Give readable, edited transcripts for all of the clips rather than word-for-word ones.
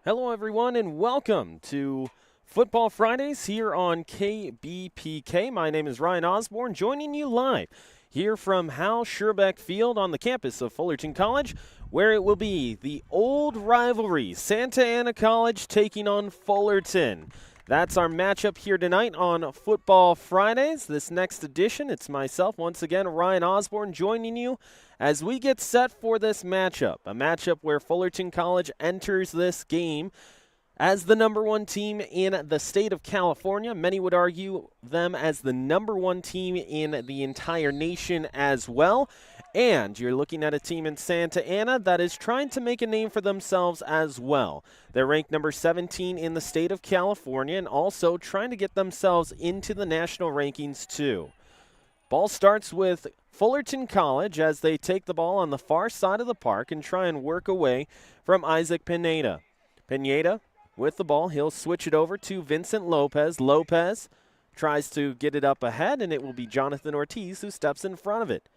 Hello, everyone, and welcome to Futbol Fridays here on KBPK. My name is Ryan Osborn, joining you live here from Hal Scherbeck Field on the campus of Fullerton College, where it will be the old rivalry, Santa Ana College taking on Fullerton. That's our matchup here tonight on Futbol Fridays. This next edition, it's myself, once again, Ryan Osborn, joining you as we get set for this matchup. A matchup where Fullerton College enters this game as the number one team in the state of California. Many would argue them as the number one team in the entire nation as well. And you're looking at a team in Santa Ana that is trying to make a name for themselves as well. They're ranked number 17 in the state of California and also trying to get themselves into the national rankings too. Ball starts with Fullerton College as they take the ball on the far side of the park and try and work away from Isaac Pineda. Pineda with the ball, he'll switch it over to Vincent Lopez. Lopez tries to get it up ahead, and it will be Jonathan Ortiz who steps in front of it.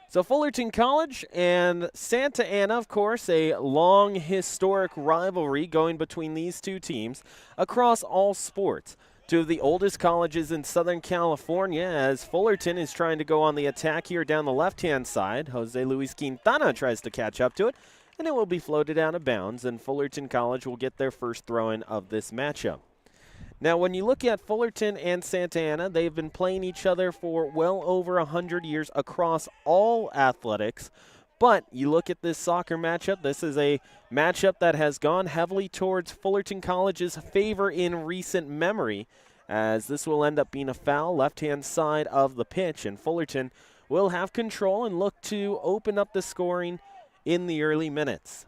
So Fullerton College and Santa Ana, of course, a long historic rivalry going between these two teams across all sports. Two of the oldest colleges in Southern California, as Fullerton is trying to go on the attack here down the left-hand side. Jose Luis Quintana tries to catch up to it, and it will be floated out of bounds, and Fullerton College will get their first throw-in of this matchup. Now, when you look at Fullerton and Santa Ana, they've been playing each other for well over 100 years across all athletics. But you look at this soccer matchup, this is a matchup that has gone heavily towards Fullerton College's favor in recent memory, as this will end up being a foul left-hand side of the pitch, and Fullerton will have control and look to open up the scoring in the early minutes.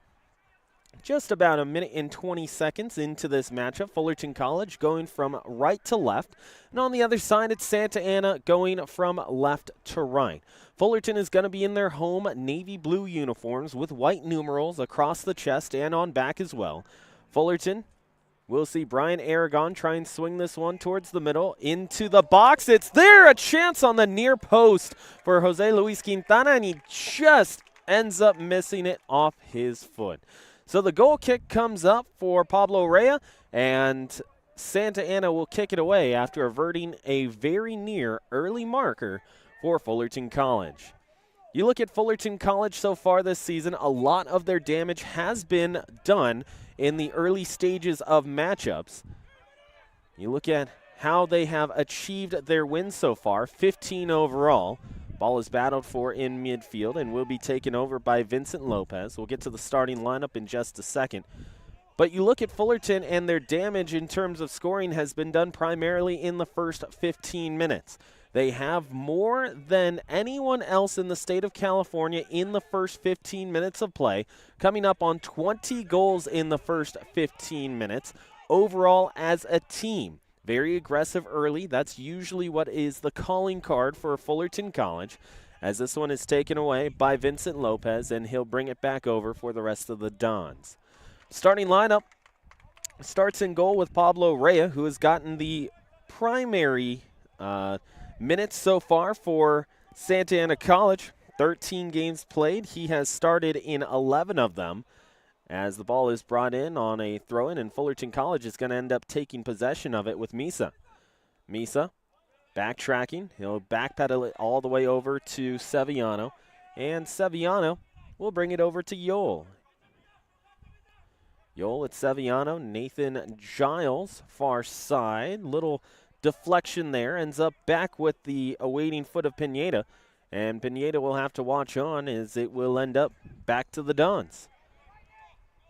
Just about a minute and 20 seconds into this matchup, Fullerton College going from right to left. And on the other side, it's Santa Ana going from left to right. Fullerton is going to be in their home navy blue uniforms with white numerals across the chest and on back as well. Fullerton, we'll see Brian Aragon try and swing this one towards the middle into the box. It's there, a chance on the near post for Jose Luis Quintana, and he just ends up missing it off his foot. So the goal kick comes up for Pablo Rea, and Santa Ana will kick it away after averting a very near early marker for Fullerton College. You look at Fullerton College so far this season, a lot of their damage has been done in the early stages of matchups. You look at how they have achieved their wins so far, 15 overall. Ball is battled for in midfield and will be taken over by Vincent Lopez. We'll get to the starting lineup in just a second. But you look at Fullerton, and their damage in terms of scoring has been done primarily in the first 15 minutes. They have more than anyone else in the state of California in the first 15 minutes of play, coming up on 20 goals in the first 15 minutes overall as a team. Very aggressive early. That's usually what is the calling card for Fullerton College, as this one is taken away by Vincent Lopez, and he'll bring it back over for the rest of the Dons. Starting lineup starts in goal with Pablo Rea, who has gotten the primary minutes so far for Santa Ana College. 13 games played. He has started in 11 of them. As the ball is brought in on a throw-in, and Fullerton College is going to end up taking possession of it with Misa. Misa backtracking. He'll backpedal it all the way over to Sevillano, and Sevillano will bring it over to Yole. Yole at Sevillano. Nathan Giles, far side. Little deflection there. Ends up back with the awaiting foot of Pineda, and Pineda will have to watch on as it will end up back to the Dons.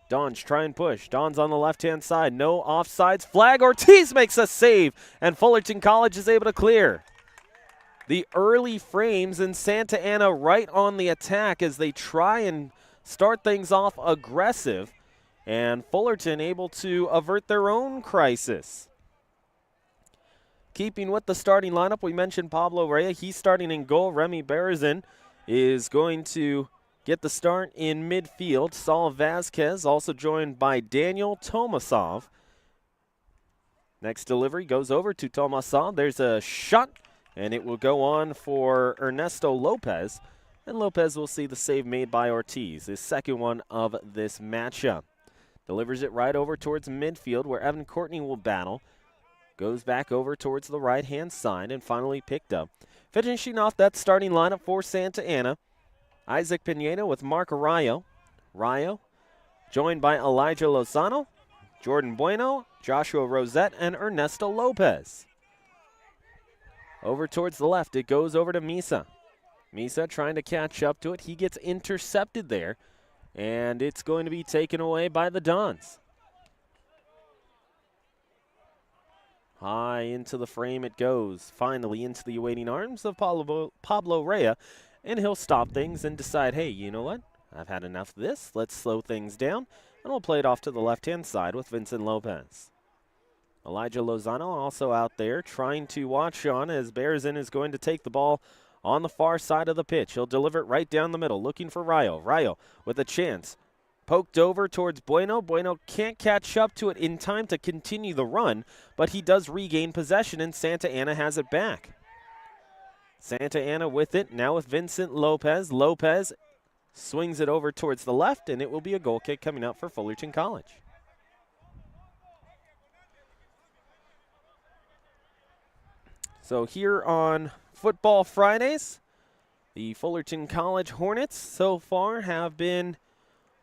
Dons try and push. Dons on the left-hand side. No offsides. Flag. Ortiz makes a save, and Fullerton College is able to clear. The early frames in Santa Ana right on the attack as they try and start things off aggressive, and Fullerton able to avert their own crisis. Keeping with the starting lineup, we mentioned Pablo Rea. He's starting in goal. Remy Berezin is going to get the start in midfield. Saul Vasquez also joined by Daniel Tomasov. Next delivery goes over to Tomasov. There's a shot, and it will go on for Ernesto Lopez. And Lopez will see the save made by Ortiz, his second one of this matchup. Delivers it right over towards midfield where Evan Courtney will battle. Goes back over towards the right-hand side and finally picked up. Finishing off that starting lineup for Santa Ana, Isaac Pineda with Mark Rayo. Rayo joined by Elijah Lozano, Jordan Bueno, Joshua Rosette, and Ernesto Lopez. Over towards the left, it goes over to Misa. Misa trying to catch up to it. He gets intercepted there, and it's going to be taken away by the Dons. High into the frame it goes, finally into the awaiting arms of Pablo Rea, and he'll stop things and decide, hey, you know what? I've had enough of this. Let's slow things down, and we'll play it off to the left-hand side with Vincent Lopez. Elijah Lozano also out there trying to watch on as Berzin is going to take the ball on the far side of the pitch. He'll deliver it right down the middle, looking for Rayo. Rayo with a chance. Poked over towards Bueno. Bueno can't catch up to it in time to continue the run, but he does regain possession, and Santa Ana has it back. Santa Ana with it, now with Vincent Lopez. Lopez swings it over towards the left, and it will be a goal kick coming up for Fullerton College. So here on Futbol Fridays, the Fullerton College Hornets so far have been,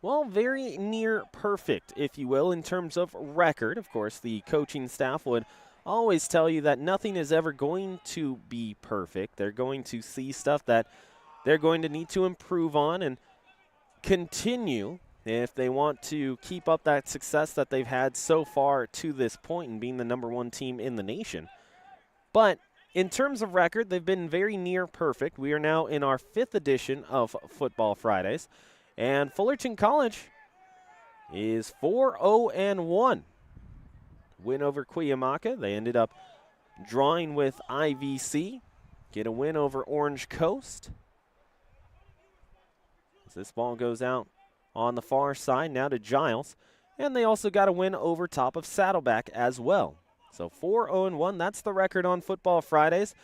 well, very near perfect, if you will, in terms of record. Of course, the coaching staff would always tell you that nothing is ever going to be perfect. They're going to see stuff that they're going to need to improve on and continue if they want to keep up that success that they've had so far to this point and being the #1 team in the nation. But in terms of record, they've been very near perfect. We are now in our 5th edition of Futbol Fridays. And Fullerton College is 4-0-1. Win over Cuyamaca. They ended up drawing with IVC. Get a win over Orange Coast. As this ball goes out on the far side now to Giles. And they also got a win over top of Saddleback as well. So 4-0-1, that's the record on Futbol Fridays.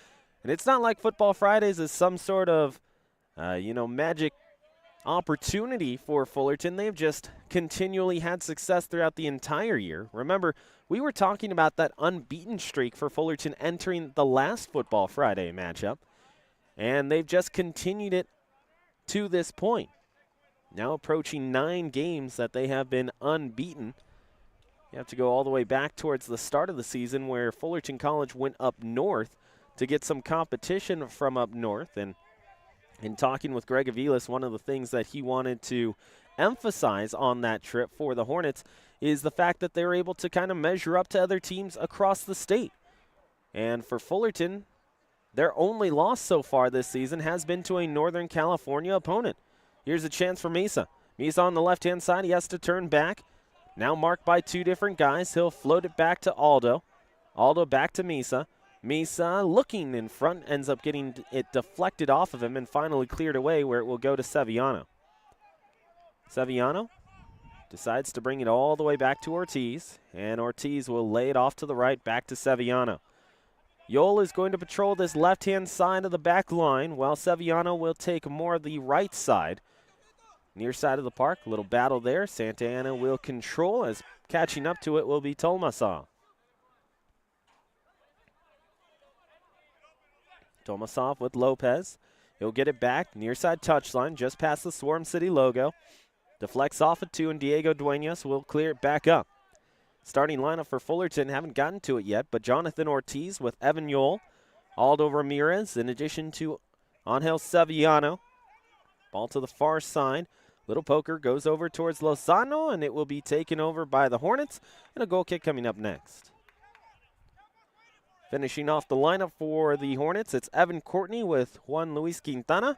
And it's not like Futbol Fridays is some sort of, magic opportunity for Fullerton. They've just continually had success throughout the entire year. Remember, we were talking about that unbeaten streak for Fullerton entering the last Futbol Friday matchup. And they've just continued it to this point. Now approaching 9 games that they have been unbeaten. You have to go all the way back towards the start of the season where Fullerton College went up north to get some competition from up north. And in talking with Greg Aviles, one of the things that he wanted to emphasize on that trip for the Hornets is the fact that they're able to kind of measure up to other teams across the state. And for Fullerton, their only loss so far this season has been to a Northern California opponent. Here's a chance for Misa. Misa on the left-hand side. He has to turn back. Now marked by 2 different guys. He'll float it back to Aldo. Aldo back to Misa. Misa looking in front, ends up getting it deflected off of him and finally cleared away where it will go to Sevillano. Sevillano decides to bring it all the way back to Ortiz, and Ortiz will lay it off to the right back to Sevillano. Yol is going to patrol this left-hand side of the back line while Sevillano will take more of the right side. Near side of the park, little battle there. Santa Ana will control as catching up to it will be Tomasov. Tomasov with Lopez. He'll get it back. Near side touchline, just past the Swarm City logo. Deflects off it 2, and Diego Duenas will clear it back up. Starting lineup for Fullerton, haven't gotten to it yet, but Jonathan Ortiz with Evan Yol, Aldo Ramirez, in addition to Angel Sevillano. Ball to the far side. Little poker goes over towards Lozano, and it will be taken over by the Hornets, and a goal kick coming up next. Finishing off the lineup for the Hornets, it's Evan Courtney with Juan Luis Quintana,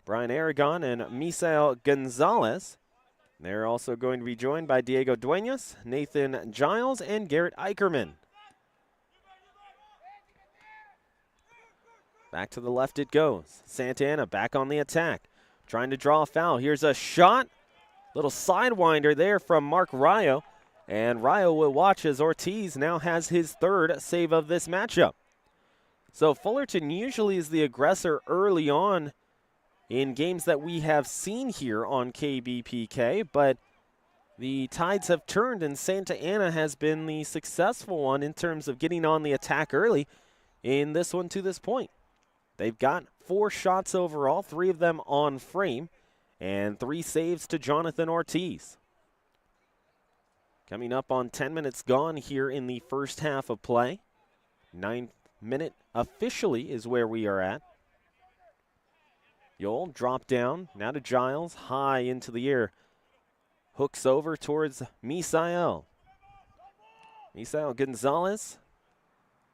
Brian Aragon, and Misael Gonzalez. They're also going to be joined by Diego Duenas, Nathan Giles, and Garrett Eicherman. Back to the left it goes. Santa Ana back on the attack. Trying to draw a foul. Here's a shot. Little sidewinder there from Mark Rayo. And Rayo will watch as Ortiz now has his 3rd save of this matchup. So Fullerton usually is the aggressor early on in games that we have seen here on KBPK. But the tides have turned and Santa Ana has been the successful one in terms of getting on the attack early in this one to this point. They've got 4 shots overall, 3 of them on frame, and 3 saves to Jonathan Ortiz. Coming up on 10 minutes gone here in the first half of play. 9th minute officially is where we are at. Yole drop down, now to Giles, high into the air. Hooks over towards Misael. Misael Gonzalez.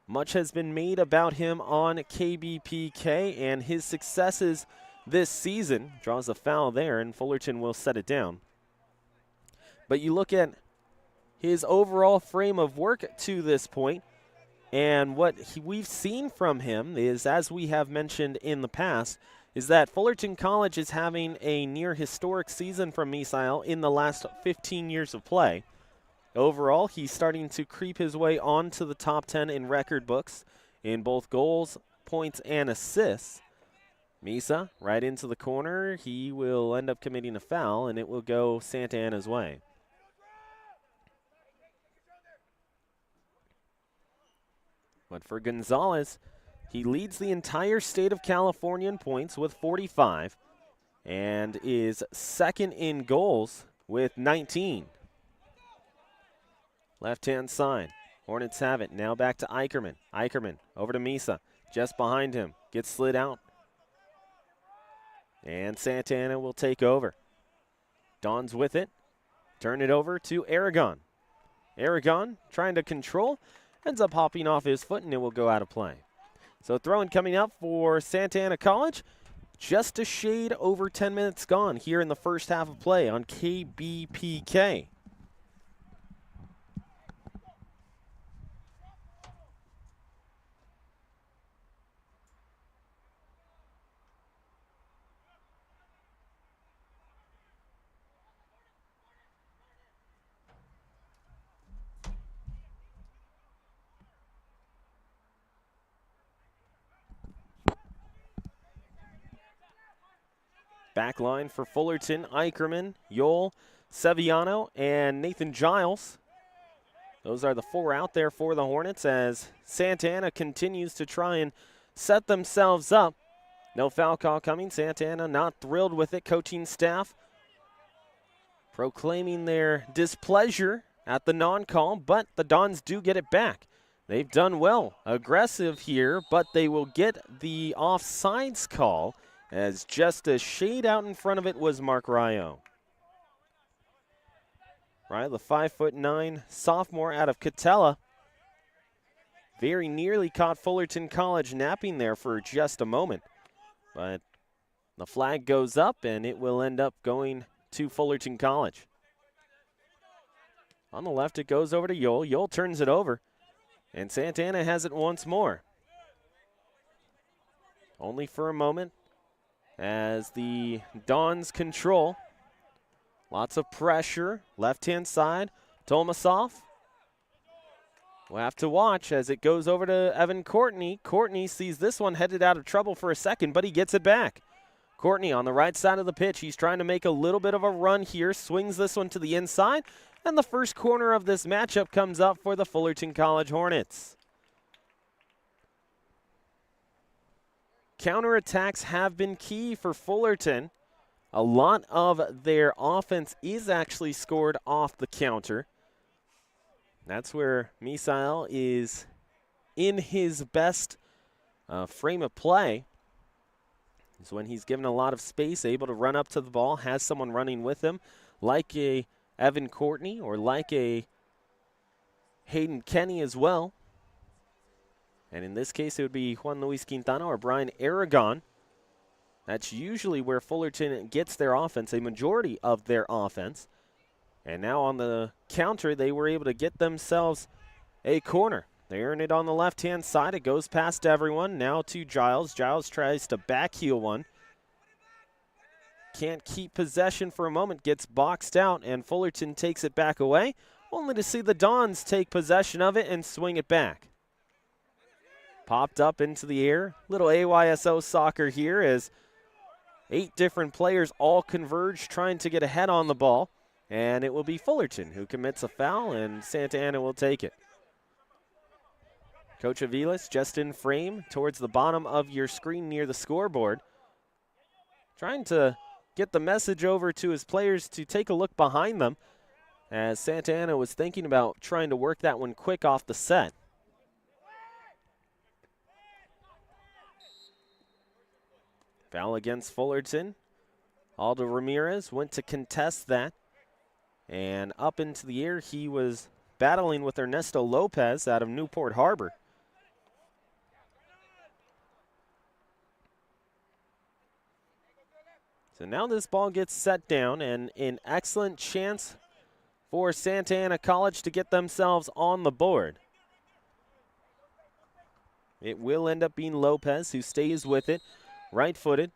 Much has been made about him on KBPK and his successes this season. Draws a foul there, and Fullerton will set it down. But you look at his overall frame of work to this point, and what we've seen from him is, as we have mentioned in the past, is that Fullerton College is having a near historic season from Misael in the last 15 years of play. Overall, he's starting to creep his way onto the top 10 in record books in both goals, points, and assists. Misa right into the corner. He will end up committing a foul, and it will go Santa Ana's way. But for Gonzalez, he leads the entire state of California in points with 45 and is second in goals with 19. Left-hand side. Hornets have it. Now back to Eicherman. Eicherman over to Misa. Just behind him. Gets slid out. And Santa Ana will take over. Dons with it. Turn it over to Aragon. Aragon trying to control. Ends up hopping off his foot, and it will go out of play. So throw-in coming up for Santa Ana College. Just a shade over 10 minutes gone here in the first half of play on KBPK. Back line for Fullerton, Eicherman, Yole, Seviano, and Nathan Giles. Those are the 4 out there for the Hornets as Santa Ana continues to try and set themselves up. No foul call coming. Santa Ana not thrilled with it. Coaching staff proclaiming their displeasure at the non-call, but the Dons do get it back. They've done well. Aggressive here, but they will get the offsides call, as just a shade out in front of it was Mark Ryo. Right, the 5'9" sophomore out of Catella. Very nearly caught Fullerton College napping there for just a moment. But the flag goes up, and it will end up going to Fullerton College. On the left, it goes over to Yole. Yole turns it over, and Santa Ana has it once more. Only for a moment, as the Dons control. Lots of pressure. Left-hand side, Tomasov. We'll have to watch as it goes over to Evan Courtney. Courtney sees this one headed out of trouble for a second, but he gets it back. Courtney on the right side of the pitch. He's trying to make a little bit of a run here. Swings this one to the inside, and the first corner of this matchup comes up for the Fullerton College Hornets. Counterattacks have been key for Fullerton. A lot of their offense is actually scored off the counter. That's where Misael is in his best frame of play. Is when he's given a lot of space, able to run up to the ball, has someone running with him, like a Evan Courtney or like a Hayden Kenny as well. And in this case, it would be Juan Luis Quintana or Brian Aragon. That's usually where Fullerton gets their offense, a majority of their offense. And now on the counter, they were able to get themselves a corner. They earn it on the left-hand side. It goes past everyone. Now to Giles. Giles tries to backheel one. Can't keep possession for a moment. Gets boxed out, and Fullerton takes it back away, only to see the Dons take possession of it and swing it back. Popped up into the air. Little AYSO soccer here as 8 different players all converge trying to get ahead on the ball. And it will be Fullerton who commits a foul, and Santa Ana will take it. Coach Aviles just in frame towards the bottom of your screen near the scoreboard, trying to get the message over to his players to take a look behind them, as Santa Ana was thinking about trying to work that one quick off the set. Foul against Fullerton. Aldo Ramirez went to contest that. And up into the air, he was battling with Ernesto Lopez out of Newport Harbor. So now this ball gets set down, and an excellent chance for Santa Ana College to get themselves on the board. It will end up being Lopez who stays with it, right-footed.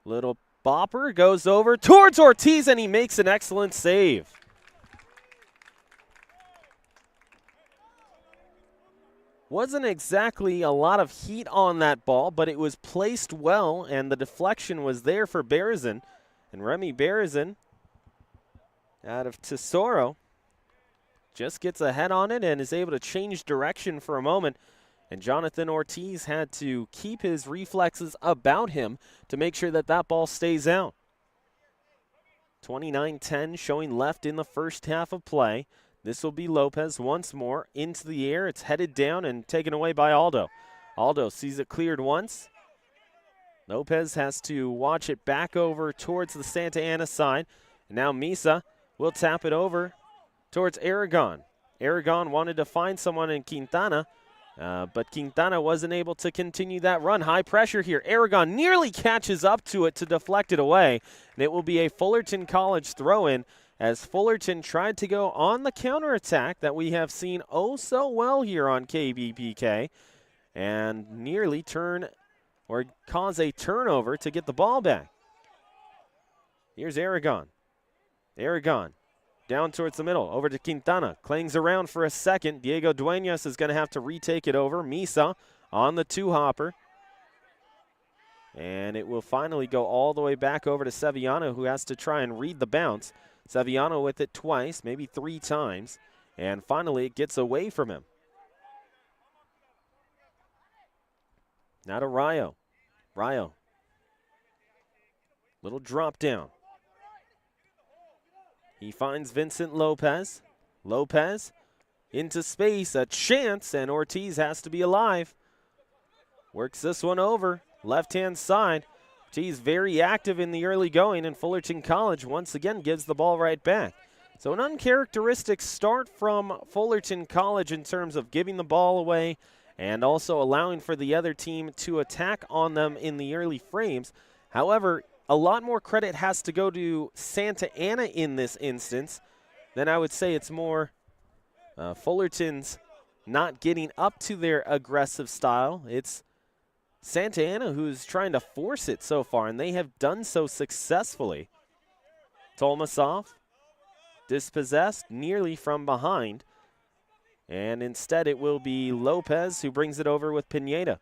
Little bopper goes over towards Ortiz, and he makes an excellent save. Wasn't exactly a lot of heat on that ball, but it was placed well, and the deflection was there for Berezin. And Remy Berezin, out of Tesoro, just gets ahead on it and is able to change direction for a moment. And Jonathan Ortiz had to keep his reflexes about him to make sure that that ball stays out. 29-10 showing left in the first half of play. This will be Lopez once more into the air. It's headed down and taken away by Aldo. Aldo sees it cleared once. Lopez has to watch it back over towards the Santa Ana side. And now Misa will tap it over towards Aragon. Aragon wanted to find someone in Quintana, but Quintana wasn't able to continue that run. High pressure here. Aragon nearly catches up to it to deflect it away. And it will be a Fullerton College throw-in, as Fullerton tried to go on the counterattack that we have seen oh so well here on KBPK and nearly turn or cause a turnover to get the ball back. Here's Aragon. Aragon down towards the middle, over to Quintana. Clings around for a second. Diego Duenas is going to have to retake it over. Misa on the two-hopper. And it will finally go all the way back over to Sevillano, who has to try and read the bounce. Sevillano with it twice, maybe three times, and finally it gets away from him. Now to Rayo. Rayo. Little drop down. He finds Vincent Lopez. Lopez into space, a chance, and Ortiz has to be alive. Works this one over, left-hand side. Ortiz very active in the early going, and Fullerton College once again gives the ball right back. So an uncharacteristic start from Fullerton College in terms of giving the ball away and also allowing for the other team to attack on them in the early frames. However, a lot more credit has to go to Santa Ana in this instance. Then I would say it's more Fullerton's not getting up to their aggressive style. It's Santa Ana who's trying to force it so far, and they have done so successfully. Tolmasov dispossessed nearly from behind, and instead it will be Lopez who brings it over with Pineda.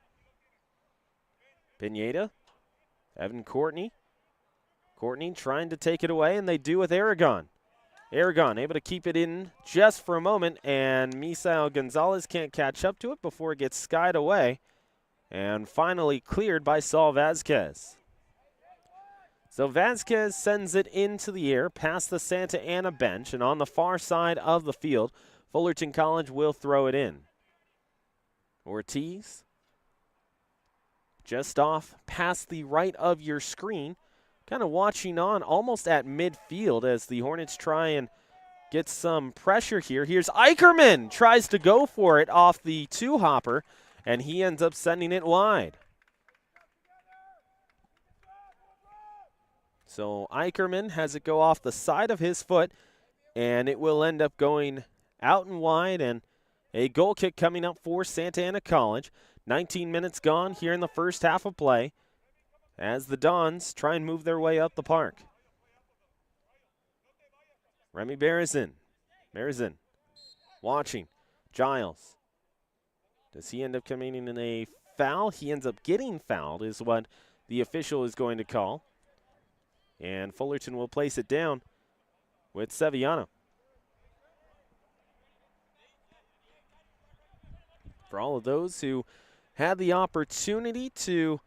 Pineda, Evan Courtney. Courtney trying to take it away, and they do with Aragon. Aragon able to keep it in just for a moment, and Misael Gonzalez can't catch up to it before it gets skied away. And finally cleared by Saul Vasquez. So Vasquez sends it into the air past the Santa Ana bench, and on the far side of the field, Fullerton College will throw it in. Ortiz just off past the right of your screen, kind of watching on almost at midfield as the Hornets try and get some pressure here. Here's Eicherman, tries to go for it off the two-hopper, and he ends up sending it wide. So Eicherman has it go off the side of his foot, and it will end up going out and wide, and a goal kick coming up for Santa Ana College. 19 minutes gone here in the first half of play as the Dons try and move their way up the park. Remy Berezin. Berezin watching. Giles. Does he end up coming in a foul? He ends up getting fouled is what the official is going to call. And Fullerton will place it down. with Sevillano. For all of those who had the opportunity to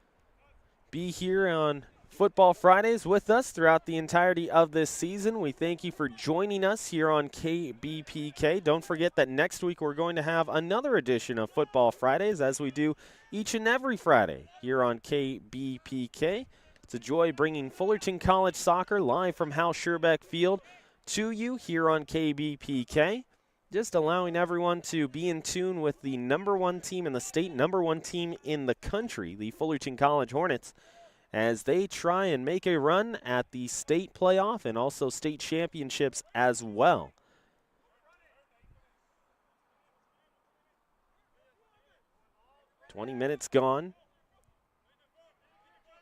be here on Futbol Fridays with us throughout the entirety of this season, we thank you for joining us here on KBPK. Don't forget that next week we're going to have another edition of Futbol Fridays, as we do each and every Friday here on KBPK. It's a joy bringing Fullerton College soccer live from Hal Scherbeck Field to you here on KBPK. Just allowing everyone to be in tune with the #1 team in the state, #1 team in the country, the Fullerton College Hornets, as they try and make a run at the state playoff and also state championships as well. "20 minutes gone.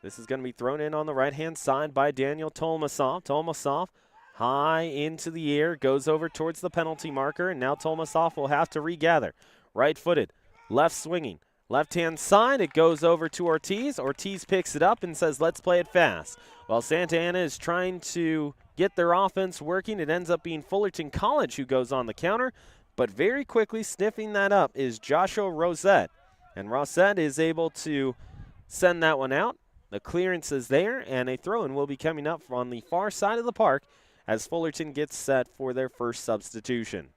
This is going to be thrown in on the right-hand side by Daniel Tolmasov. Tolmasov high into the air, goes over towards the penalty marker, and now Tolmasov will have to regather. Right-footed, left swinging. Left-hand side, it goes over to Ortiz. Ortiz picks it up and says, let's play it fast. While Santa Ana is trying to get their offense working, it ends up being Fullerton College who goes on the counter. But very quickly sniffing that up is Joshua Rosette. And Rosette is able to send that one out. The clearance is there, and a throw-in will be coming up on the far side of the park as Fullerton gets set for their first substitution.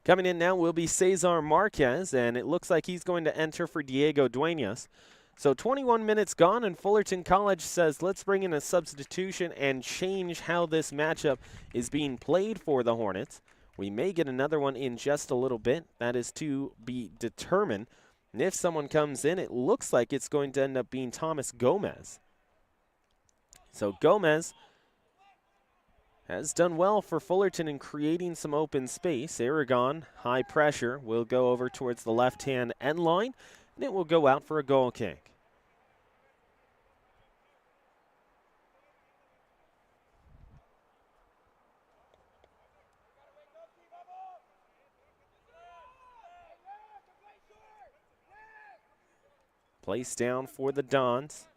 Coming in now will be Cesar Marquez, and it looks like he's going to enter for Diego Duenas. So 21 minutes gone, and Fullerton College says, let's bring in a substitution and change how this matchup is being played for the Hornets. We may get another one in just a little bit. That is to be determined. And if someone comes in, it looks like it's going to end up being Thomas Gomez. So Gomez has done well for Fullerton in creating some open space. Aragon, high pressure, will go over towards the left-hand end line, and it will go out for a goal kick. Place down for the Dons.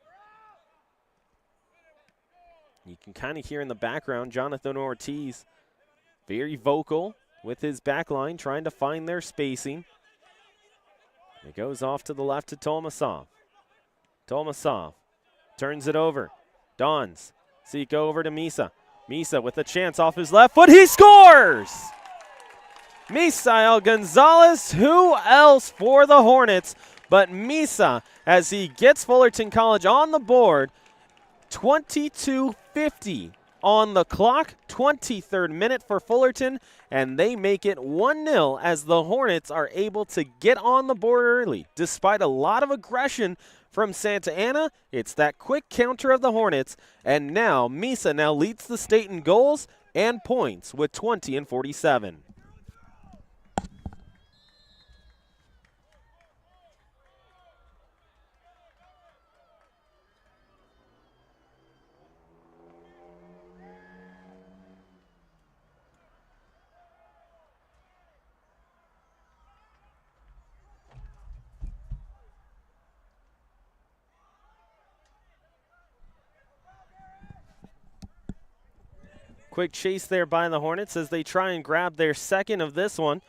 You can kind of hear in the background Jonathan Ortiz, very vocal with his back line, trying to find their spacing. It goes off to the left to Tolmasov. Tolmasov turns it over. Dons seek over to Misa. Misa with a chance off his left foot. He scores! Misael Gonzalez, who else for the Hornets but Misa, as he gets Fullerton College on the board. 22:50 on the clock, 23rd minute for Fullerton, and they make it 1-0 as the Hornets are able to get on the board early. Despite a lot of aggression from Santa Ana, it's that quick counter of the Hornets, and now Misa now leads the state in goals and points with 20 and 47. Quick chase there by the Hornets as they try and grab their second of this one.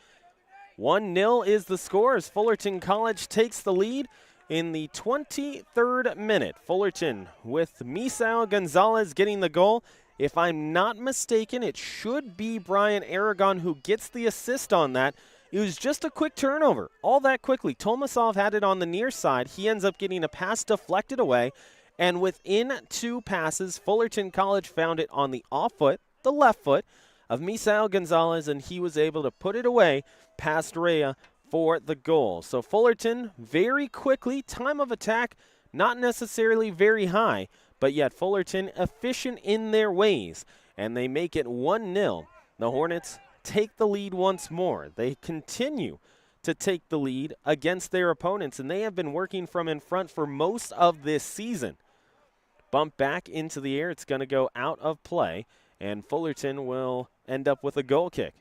1-0 is the score as Fullerton College takes the lead in the 23rd minute. Fullerton with Misael Gonzalez getting the goal. If I'm not mistaken, it should be Brian Aragon who gets the assist on that. It was just a quick turnover, all that quickly. Tolmasov had it on the near side. He ends up getting a pass deflected away, and within 2 passes, Fullerton College found it on the off foot, the left foot of Misael Gonzalez, and he was able to put it away past Rea for the goal. So Fullerton very quickly, time of attack not necessarily very high, but yet Fullerton efficient in their ways, and they make it 1-0. The Hornets take the lead once more. They continue to take the lead against their opponents, and they have been working from in front for most of this season. Bump back into the air. It's going to go out of play, and Fullerton will end up with a goal kick.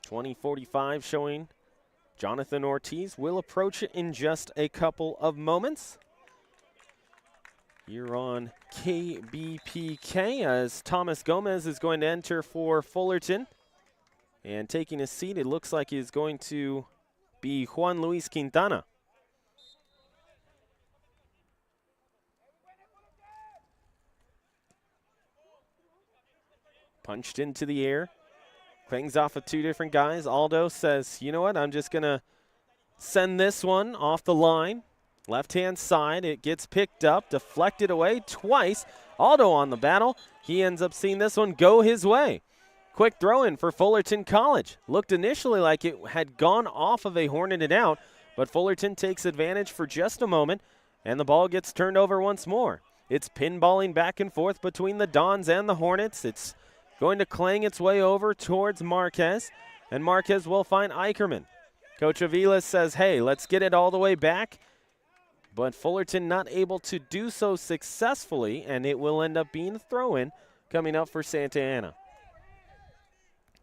.20:45 showing Jonathan Ortiz will approach it in just a couple of moments. Here on KBPK as Thomas Gomez is going to enter for Fullerton. And taking a seat, it looks like he's going to be Juan Luis Quintana. Punched into the air. Clangs off of two different guys. Aldo says, you know what, I'm just going to send this one off the line. Left-hand side, it gets picked up, deflected away twice. Aldo on the battle. He ends up seeing this one go his way. Quick throw-in for Fullerton College. Looked initially like it had gone off of a Horneted out, but Fullerton takes advantage for just a moment, and the ball gets turned over once more. It's pinballing back and forth between the Dons and the Hornets. It's going to clang its way over towards Marquez, and Marquez will find Eicherman. Coach Avila says, hey, let's get it all the way back. But Fullerton not able to do so successfully, and it will end up being a throw-in coming up for Santa Ana.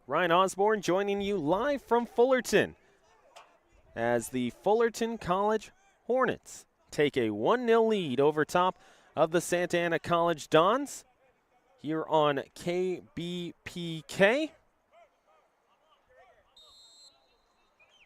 Ryan Osborn joining you live from Fullerton as the Fullerton College Hornets take a 1-0 lead over top of the Santa Ana College Dons here on KBPK.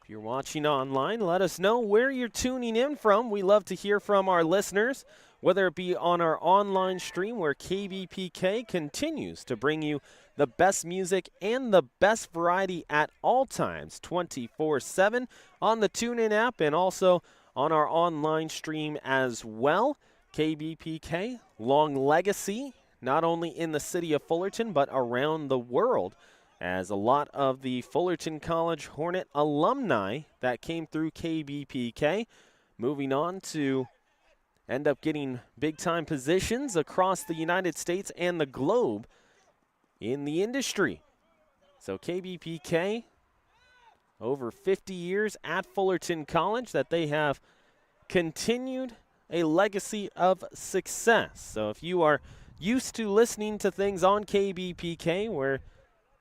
If you're watching online, let us know where you're tuning in from. We love to hear from our listeners, whether it be on our online stream where KBPK continues to bring you the best music and the best variety at all times, 24/7 on the TuneIn app and also on our online stream as well. KBPK, long legacy, not only in the city of Fullerton but around the world, as a lot of the Fullerton College Hornet alumni that came through KBPK moving on to end up getting big-time positions across the United States and the globe in the industry. So KBPK, over 50 years at Fullerton College, that they have continued a legacy of success. So if you are used to listening to things on KBPK where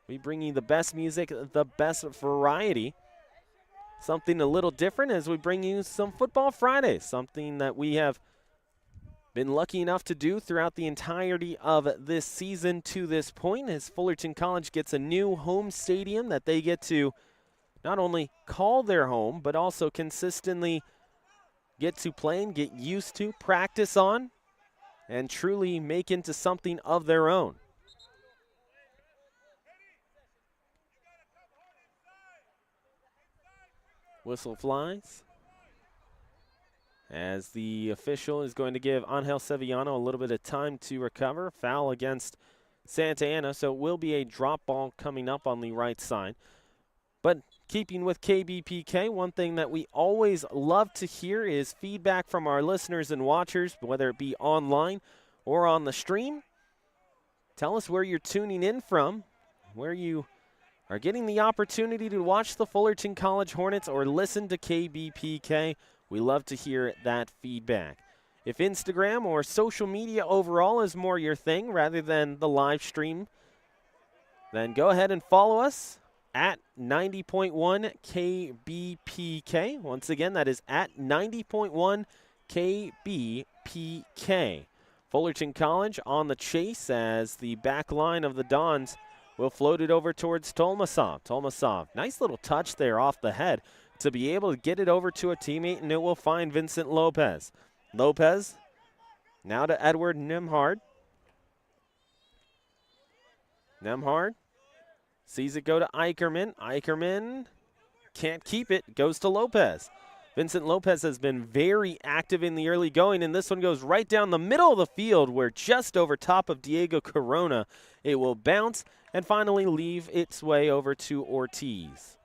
we bring you the best music, the best variety, something a little different as we bring you some Futbol Fridays, something that we have been lucky enough to do throughout the entirety of this season to this point, as Fullerton College gets a new home stadium that they get to not only call their home, but also consistently get to play and get used to, practice on, and truly make into something of their own. Whistle flies as the official is going to give Angel Sevillano a little bit of time to recover. Foul against Santa Ana, so it will be a drop ball coming up on the right side. But keeping with KBPK, one thing that we always love to hear is feedback from our listeners and watchers, whether it be online or on the stream. Tell us where you're tuning in from, where you are getting the opportunity to watch the Fullerton College Hornets or listen to KBPK. We love to hear that feedback. If Instagram or social media overall is more your thing rather than the live stream, then go ahead and follow us at 90.1 KBPK. Once again, that is at 90.1 KBPK. Fullerton College on the chase as the back line of the Dons will float it over towards Tolmasov. Tolmasov, nice little touch there off the head to be able to get it over to a teammate, and it will find Vincent Lopez. Lopez now to Edward Nemhard. Nemhard sees it go to Eicherman. Eicherman can't keep it, goes to Lopez. Vincent Lopez has been very active in the early going, and this one goes right down the middle of the field where just over top of Diego Corona it will bounce and finally leave its way over to Ortiz.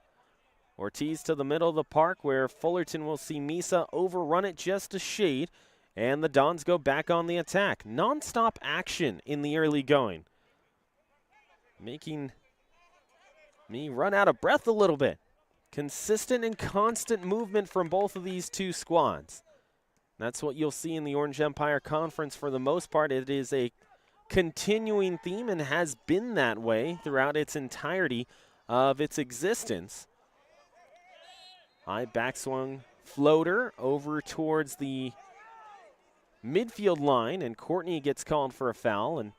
Ortiz to the middle of the park where Fullerton will see Misa overrun it just a shade, and the Dons go back on the attack. Non-stop action in the early going, making me run out of breath a little bit. Consistent and constant movement from both of these two squads. That's what you'll see in the Orange Empire Conference for the most part. It is a continuing theme and has been that way throughout its entirety of its existence. High backswung floater over towards the midfield line, and Courtney gets called for a foul, and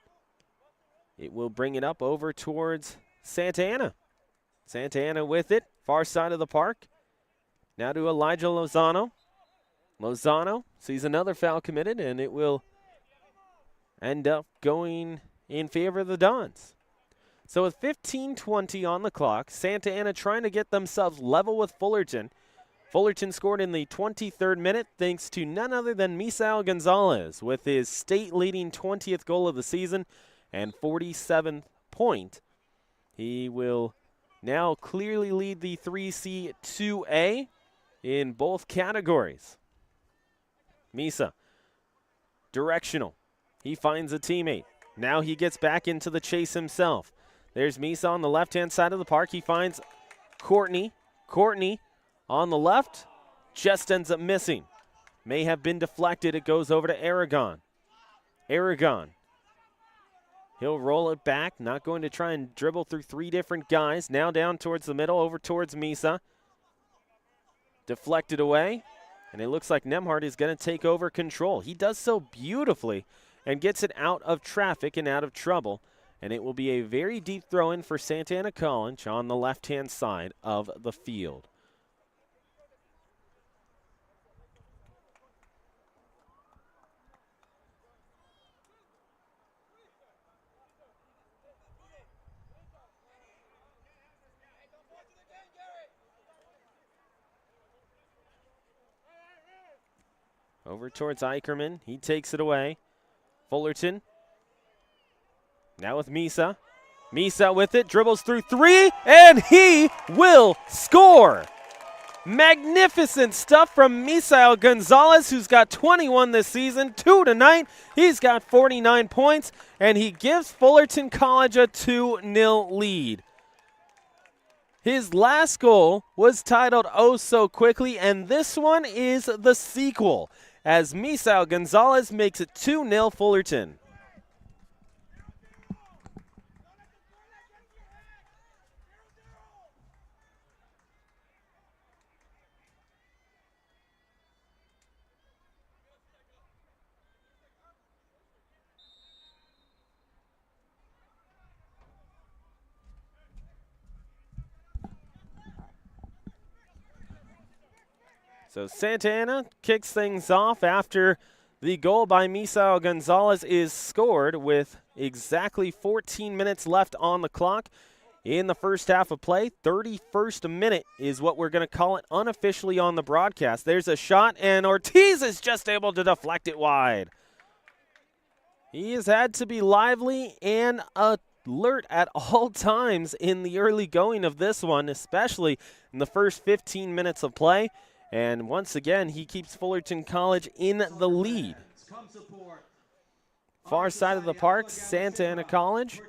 it will bring it up over towards Santa Ana. Santa Ana with it, far side of the park. Now to Elijah Lozano. Lozano sees another foul committed, and it will end up going in favor of the Dons. So with 15:20 on the clock, Santa Ana trying to get themselves level with Fullerton. Fullerton scored in the 23rd minute thanks to none other than Misael Gonzalez with his state-leading 20th goal of the season and 47th point. He will now clearly lead the 3C 2A in both categories. Misa, directional. He finds a teammate. Now he gets back into the chase himself. There's Misa on the left-hand side of the park. He finds Courtney. Courtney on the left just ends up missing. May have been deflected. It goes over to Aragon. Aragon. He'll roll it back. Not going to try and dribble through three different guys. Now down towards the middle, over towards Misa. Deflected away. And it looks like Nemhard is going to take over control. He does so beautifully and gets it out of traffic and out of trouble. And it will be a very deep throw-in for Santa Ana College on the left-hand side of the field. Over towards Eicherman. He takes it away. Fullerton. Now with Misa. Misa with it. Dribbles through three. And he will score. Magnificent stuff from Misael Gonzalez, who's got 21 this season. 2 tonight. He's got 49 points. And he gives Fullerton College a 2-0 lead. His last goal was titled Oh So Quickly, and this one is the sequel, as Misael Gonzalez makes it 2-0 Fullerton. So Santa Ana kicks things off after the goal by Misael Gonzalez is scored with exactly 14 minutes left on the clock in the first half of play. 31st minute is what we're going to call it unofficially on the broadcast. There's a shot, and Ortiz is just able to deflect it wide. He has had to be lively and alert at all times in the early going of this one, especially in the first 15 minutes of play. And once again, he keeps Fullerton College in the lead. Far side of the park, Santa Ana College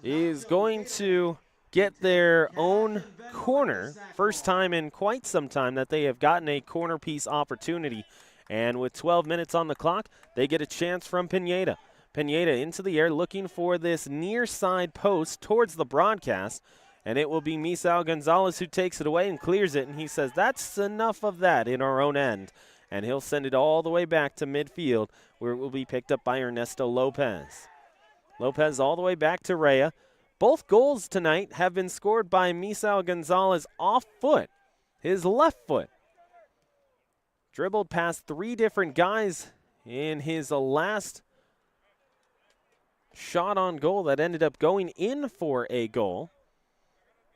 is going to get their own corner. First time in quite some time that they have gotten a corner piece opportunity. And with 12 minutes on the clock, they get a chance from Pineda. Pineda into the air looking for this near side post towards the broadcast. And it will be Misael Gonzalez who takes it away and clears it. And he says, that's enough of that in our own end. And he'll send it all the way back to midfield, where it will be picked up by Ernesto Lopez. Lopez all the way back to Rea. Both goals tonight have been scored by Misael Gonzalez off foot, his left foot. Dribbled past three different guys in his last shot on goal that ended up going in for a goal.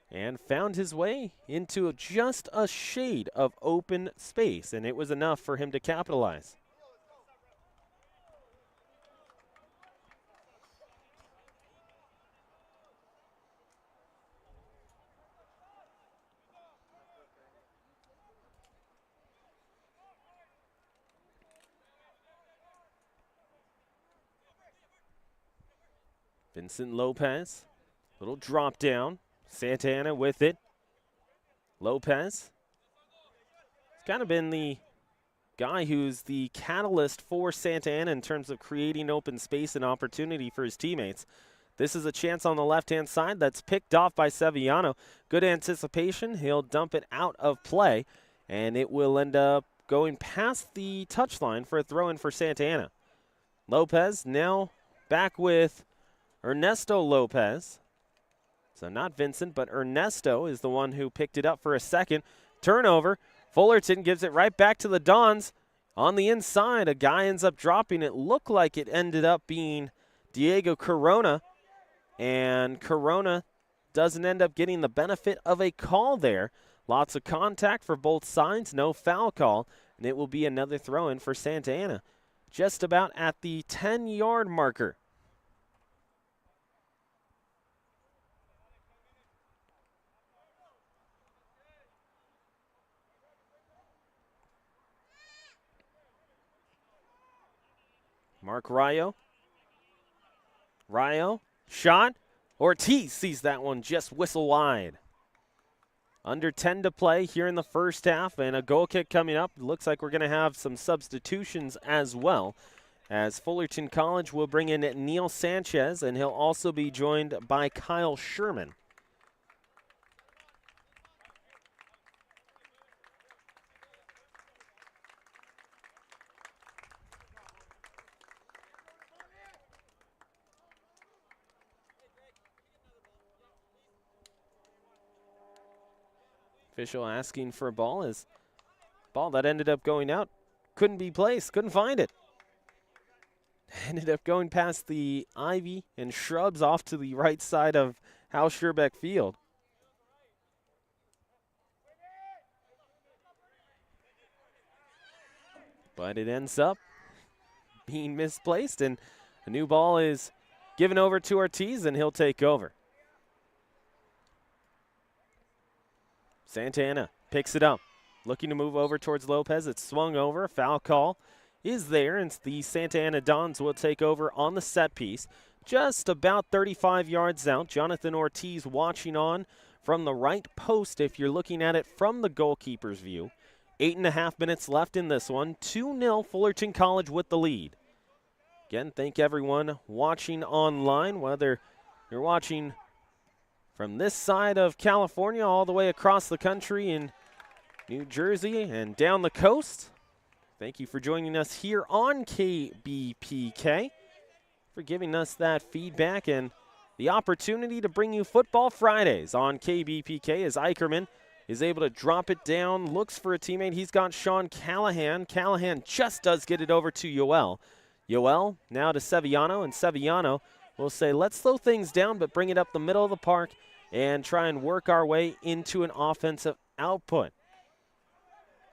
And found his way into just a shade of open space, and it was enough for him to capitalize. Vincent Lopez, little drop down. Santa Ana with it. Lopez. He's kind of been the guy who's the catalyst for Santa Ana in terms of creating open space and opportunity for his teammates. This is a chance on the left-hand side that's picked off by Sevillano. Good anticipation. He'll dump it out of play, and it will end up going past the touchline for a throw-in for Santa Ana. Lopez now back with Ernesto Lopez. So not Vincent, but Ernesto is the one who picked it up for a second. Turnover. Fullerton gives it right back to the Dons. On the inside, a guy ends up dropping. It looked like it ended up being Diego Corona. And Corona doesn't end up getting the benefit of a call there. Lots of contact for both sides, no foul call. And it will be another throw-in for Santa Ana. Just about at the 10-yard marker. Mark Rayo. Rayo, shot. Ortiz sees that one just whistle wide. Under 10 to play here in the first half, and a goal kick coming up. Looks like we're going to have some substitutions as well, as Fullerton College will bring in Neil Sanchez, and he'll also be joined by Kyle Sherman. Official asking for a ball is ball that ended up going out. Couldn't be placed, couldn't find it. Ended up going past the ivy and shrubs off to the right side of Hal Scherbeck Field. But it ends up being misplaced, and a new ball is given over to Ortiz, and he'll take over. Santa Ana picks it up, looking to move over towards Lopez. It's swung over. Foul call is there, and the Santa Ana Dons will take over on the set piece. Just about 35 yards out. Jonathan Ortiz watching on from the right post if you're looking at it from the goalkeeper's view. 8.5 minutes left in this one. 2-0 Fullerton College with the lead. Again, thank everyone watching online, whether you're watching from this side of California all the way across the country in New Jersey and down the coast. Thank you for joining us here on KBPK, for giving us that feedback and the opportunity to bring you Futbol Fridays on KBPK as Eicherman is able to drop it down, looks for a teammate. He's got Sean Callahan. Callahan just does get it over to Yoel. Yoel now to Sevillano, and Sevillano will say, let's slow things down, but bring it up the middle of the park and try and work our way into an offensive output.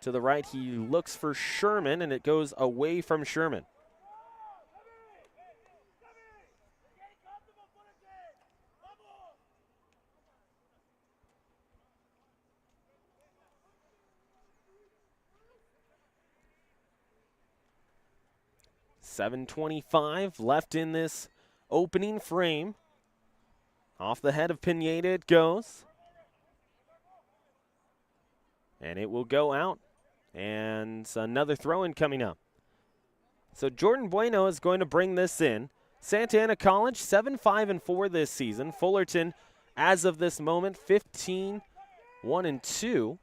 To the right, he looks for Sherman, and it goes away from Sherman. .725 left in this opening frame. Off the head of Pineda it goes. And it will go out. And another throw-in coming up. So Jordan Bueno is going to bring this in. Santa Ana College, 7-5-4 this season. Fullerton, as of this moment, 15-1-2.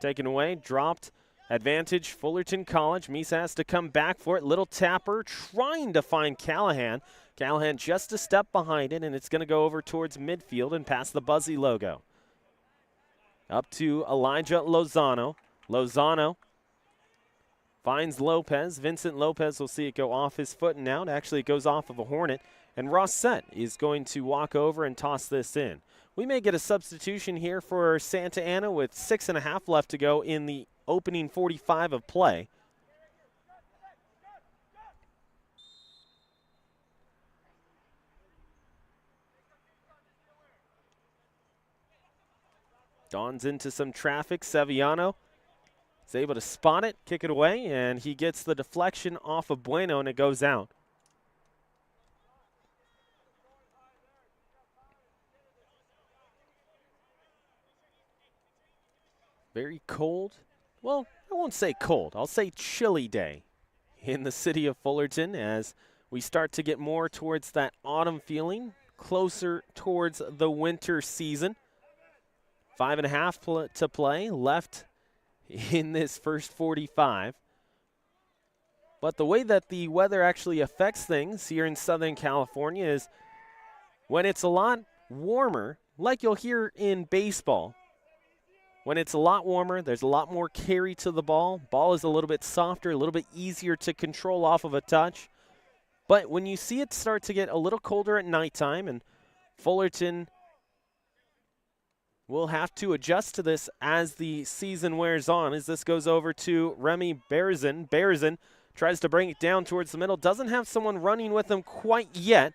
Taken away, dropped. Advantage, Fullerton College. Misa has to come back for it. Little tapper trying to find Callahan. Callahan just a step behind it, and it's going to go over towards midfield and past the Buzzy logo. Up to Elijah Lozano. Lozano finds Lopez. Vincent Lopez will see it go off his foot and out. Actually, it goes off of a Hornet. And Rossett is going to walk over and toss this in. We may get a substitution here for Santa Ana with 6.5 left to go in the opening 45 of play. Dawns into some traffic. Sevillano is able to spot it, kick it away, and he gets the deflection off of Bueno, and it goes out. Very cold. Well, I won't say cold. I'll say chilly day in the city of Fullerton as we start to get more towards that autumn feeling, closer towards the winter season. 5.5 to play. Left in this first 45. But the way that the weather actually affects things here in Southern California is when it's a lot warmer, like you'll hear in baseball. When it's a lot warmer, there's a lot more carry to the ball. Ball is a little bit softer, a little bit easier to control off of a touch. But when you see it start to get a little colder at nighttime, and Fullerton will have to adjust to this as the season wears on, as this goes over to Remy Berzin. Berzin tries to bring it down towards the middle. Doesn't have someone running with him quite yet.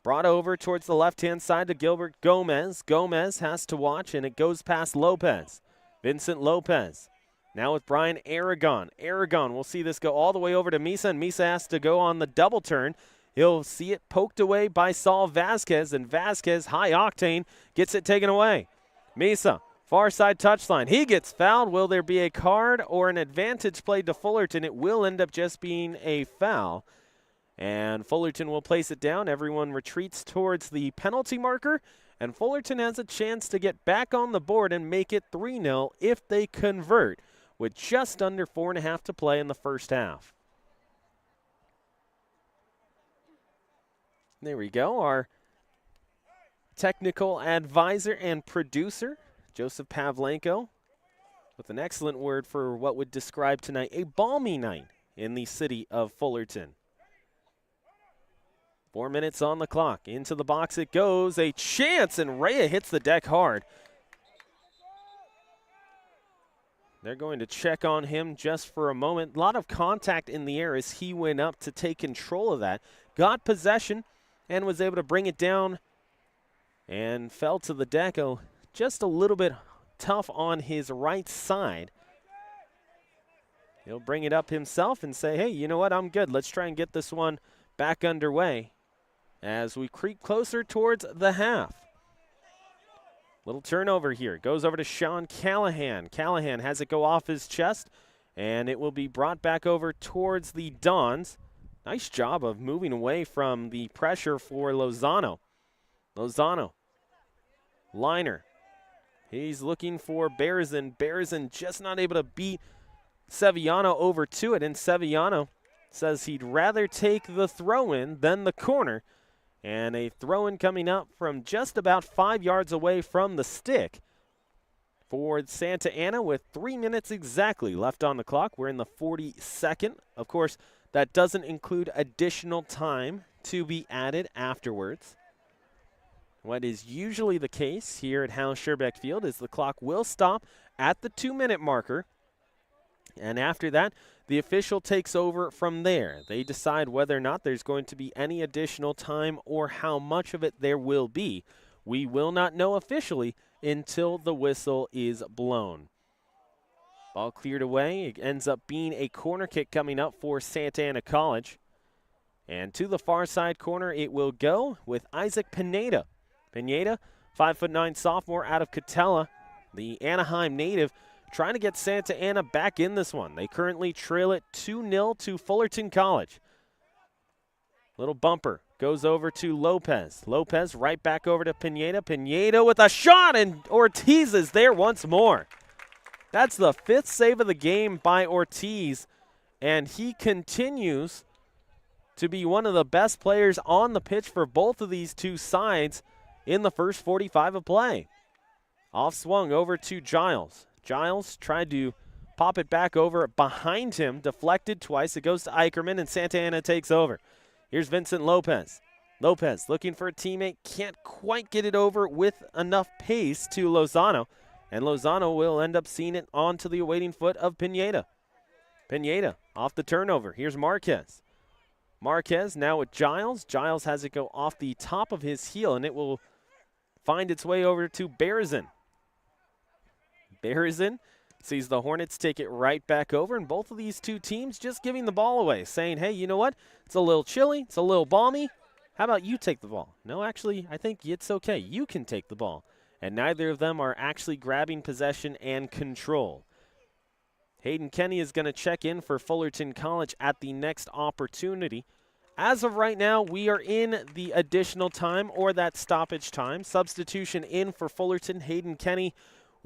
Brought over towards the left-hand side to Gilbert Gomez. Gomez has to watch, and it goes past Lopez. Vincent Lopez. Now with Brian Aragon. Aragon will see this go all the way over to Misa, and Misa has to go on the double turn. He'll see it poked away by Saul Vasquez, and Vasquez, high octane, gets it taken away. Misa, far side touchline. He gets fouled. Will there be a card or an advantage played to Fullerton? It will end up just being a foul. And Fullerton will place it down. Everyone retreats towards the penalty marker. And Fullerton has a chance to get back on the board and make it 3-0 if they convert, with just under 4.5 to play in the first half. There we go. Our technical advisor and producer, Joseph Pavlenko, with an excellent word for what would describe tonight a balmy night in the city of Fullerton. 4 minutes on the clock. Into the box it goes. A chance, and Rhea hits the deck hard. They're going to check on him just for a moment. A lot of contact in the air as he went up to take control of that. Got possession and was able to bring it down and fell to the deck. Oh, just a little bit tough on his right side. He'll bring it up himself and say, hey, you know what, I'm good. Let's try and get this one back underway as we creep closer towards the half. Little turnover here. Goes over to Sean Callahan. Callahan has it go off his chest, and it will be brought back over towards the Dons. Nice job of moving away from the pressure for Lozano. Lozano. Liner. He's looking for Berzin. Berzin just not able to beat Sevillano over to it, and Sevillano says he'd rather take the throw-in than the corner. And a throw-in coming up from just about 5 yards away from the stick for Santa Ana with 3 minutes exactly left on the clock. We're in the 42nd. Of course, that doesn't include additional time to be added afterwards. What is usually the case here at Hal Scherbeck Field is the clock will stop at the 2-minute marker. And after that, the official takes over from there. They decide whether or not there's going to be any additional time or how much of it there will be. We will not know officially until the whistle is blown. Ball cleared away. It ends up being a corner kick coming up for Santa Ana College. And to the far side corner it will go with Isaac Pineda. Pineda, 5'9" sophomore out of Catella, the Anaheim native, trying to get Santa Ana back in this one. They currently trail it 2-0 to Fullerton College. Little bumper goes over to Lopez. Lopez right back over to Pineda. Pineda with a shot, and Ortiz is there once more. That's the 5th save of the game by Ortiz, and he continues to be one of the best players on the pitch for both of these two sides in the first 45 of play. Off swung over to Giles. Giles tried to pop it back over behind him, deflected twice. It goes to Eicherman, and Santa Ana takes over. Here's Vincent Lopez. Lopez looking for a teammate, can't quite get it over with enough pace to Lozano, and Lozano will end up seeing it onto the awaiting foot of Pineda. Pineda off the turnover. Here's Marquez. Marquez now with Giles. Giles has it go off the top of his heel, and it will find its way over to Berzin. Berzin sees the Hornets take it right back over, and both of these two teams just giving the ball away, saying, hey, you know what? It's a little chilly. It's a little balmy. How about you take the ball? No, actually, I think it's okay. You can take the ball. And neither of them are actually grabbing possession and control. Hayden Kenny is going to check in for Fullerton College at the next opportunity. As of right now, we are in the additional time or that stoppage time. Substitution in for Fullerton. Hayden Kenny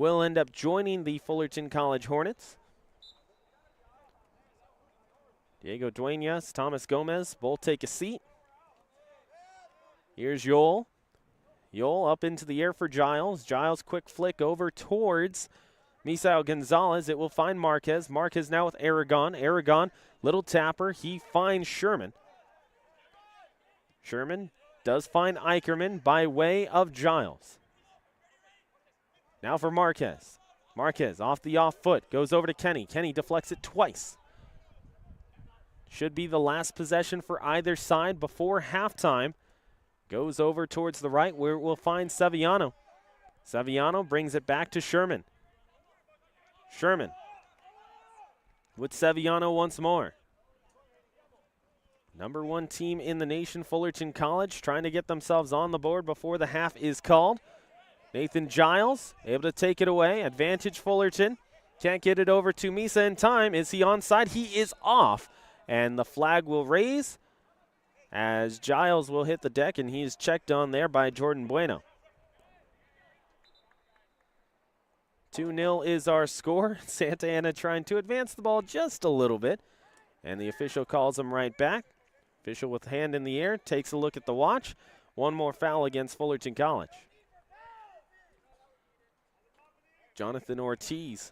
will end up joining the Fullerton College Hornets. Diego Duenas, Thomas Gomez, both take a seat. Here's Yoel. Yoel up into the air for Giles. Giles quick flick over towards Misael Gonzalez. It will find Marquez. Marquez now with Aragon. Aragon, little tapper. He finds Sherman. Sherman does find Eicherman by way of Giles. Now for Marquez. Marquez off the off foot. Goes over to Kenny. Kenny deflects it twice. Should be the last possession for either side before halftime. Goes over towards the right where we'll find Sevillano. Sevillano brings it back to Sherman. Sherman with Sevillano once more. Number 1 team in the nation, Fullerton College, trying to get themselves on the board before the half is called. Nathan Giles able to take it away. Advantage Fullerton. Can't get it over to Misa in time. Is he onside? He is off. And the flag will raise as Giles will hit the deck, and he's checked on there by Jordan Bueno. 2-0 is our score. Santa Ana trying to advance the ball just a little bit, and the official calls him right back. Official with hand in the air takes a look at the watch. One more foul against Fullerton College. Jonathan Ortiz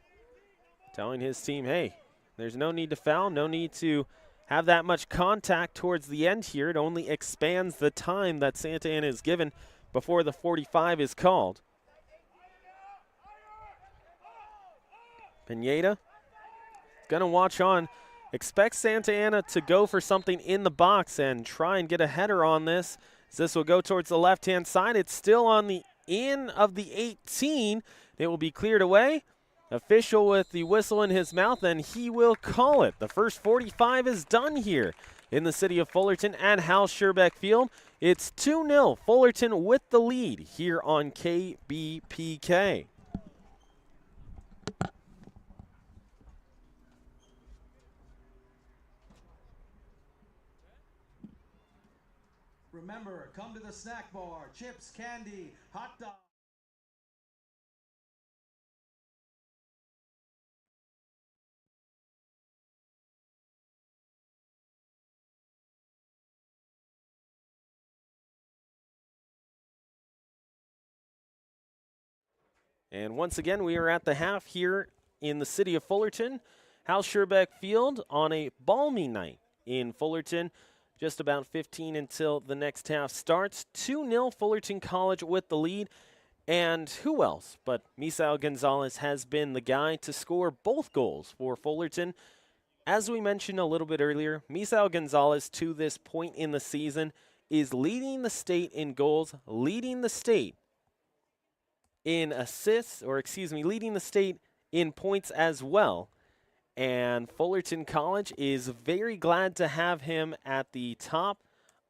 telling his team, hey, there's no need to foul, no need to have that much contact towards the end here. It only expands the time that Santa Ana is given before the 45 is called. Pineda going to watch on. Expects Santa Ana to go for something in the box and try and get a header on this. This will go towards the left-hand side. It's still on the in of the 18. It will be cleared away. Official with the whistle in his mouth, and he will call it. The first 45 is done here in the city of Fullerton at Hal Scherbeck Field. It's 2-0, Fullerton with the lead here on KBPK. Remember, come to the snack bar. Chips, candy, hot dog. And once again, we are at the half here in the city of Fullerton. Hal Scherbeck Field on a balmy night in Fullerton. Just about 15 until the next half starts. 2-0 Fullerton College with the lead. And who else but Misael Gonzalez has been the guy to score both goals for Fullerton. As we mentioned a little bit earlier, Misael Gonzalez to this point in the season is leading the state in goals, leading the state in assists, leading the state in points as well. And Fullerton College is very glad to have him at the top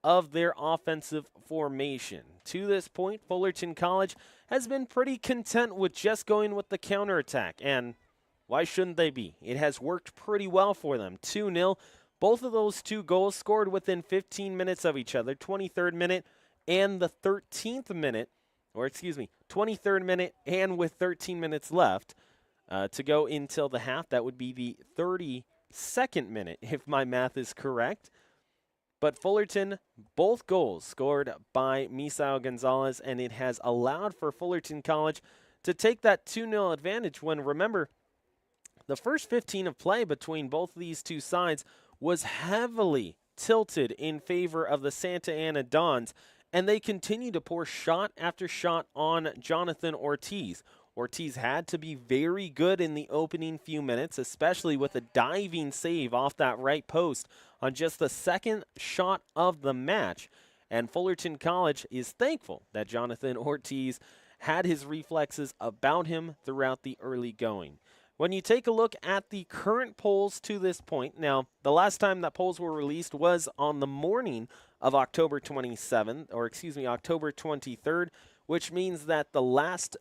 of their offensive formation. To this point, Fullerton College has been pretty content with just going with the counterattack, and why shouldn't they be? It has worked pretty well for them. 2-0. Both of those two goals scored within 15 minutes of each other, 23rd minute and the 13th minute, 23rd minute and with 13 minutes left to go until the half. That would be the 32nd minute, if my math is correct. But Fullerton, both goals scored by Misael Gonzalez, and it has allowed for Fullerton College to take that 2-0 advantage when, remember, the first 15 of play between both of these two sides was heavily tilted in favor of the Santa Ana Dons, and they continue to pour shot after shot on Jonathan Ortiz. Ortiz had to be very good in the opening few minutes, especially with a diving save off that right post on just the second shot of the match. And Fullerton College is thankful that Jonathan Ortiz had his reflexes about him throughout the early going. When you take a look at the current polls to this point, now, the last time that polls were released was on the morning of October 23rd, which means that the last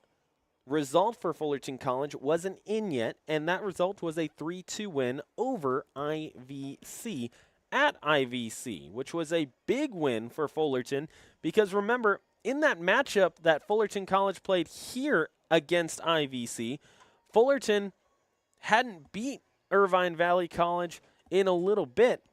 result for Fullerton College wasn't in yet, and that result was a 3-2 win over IVC at IVC, which was a big win for Fullerton because remember, in that matchup that Fullerton College played here against IVC. Fullerton hadn't beat Irvine Valley College in a little bit,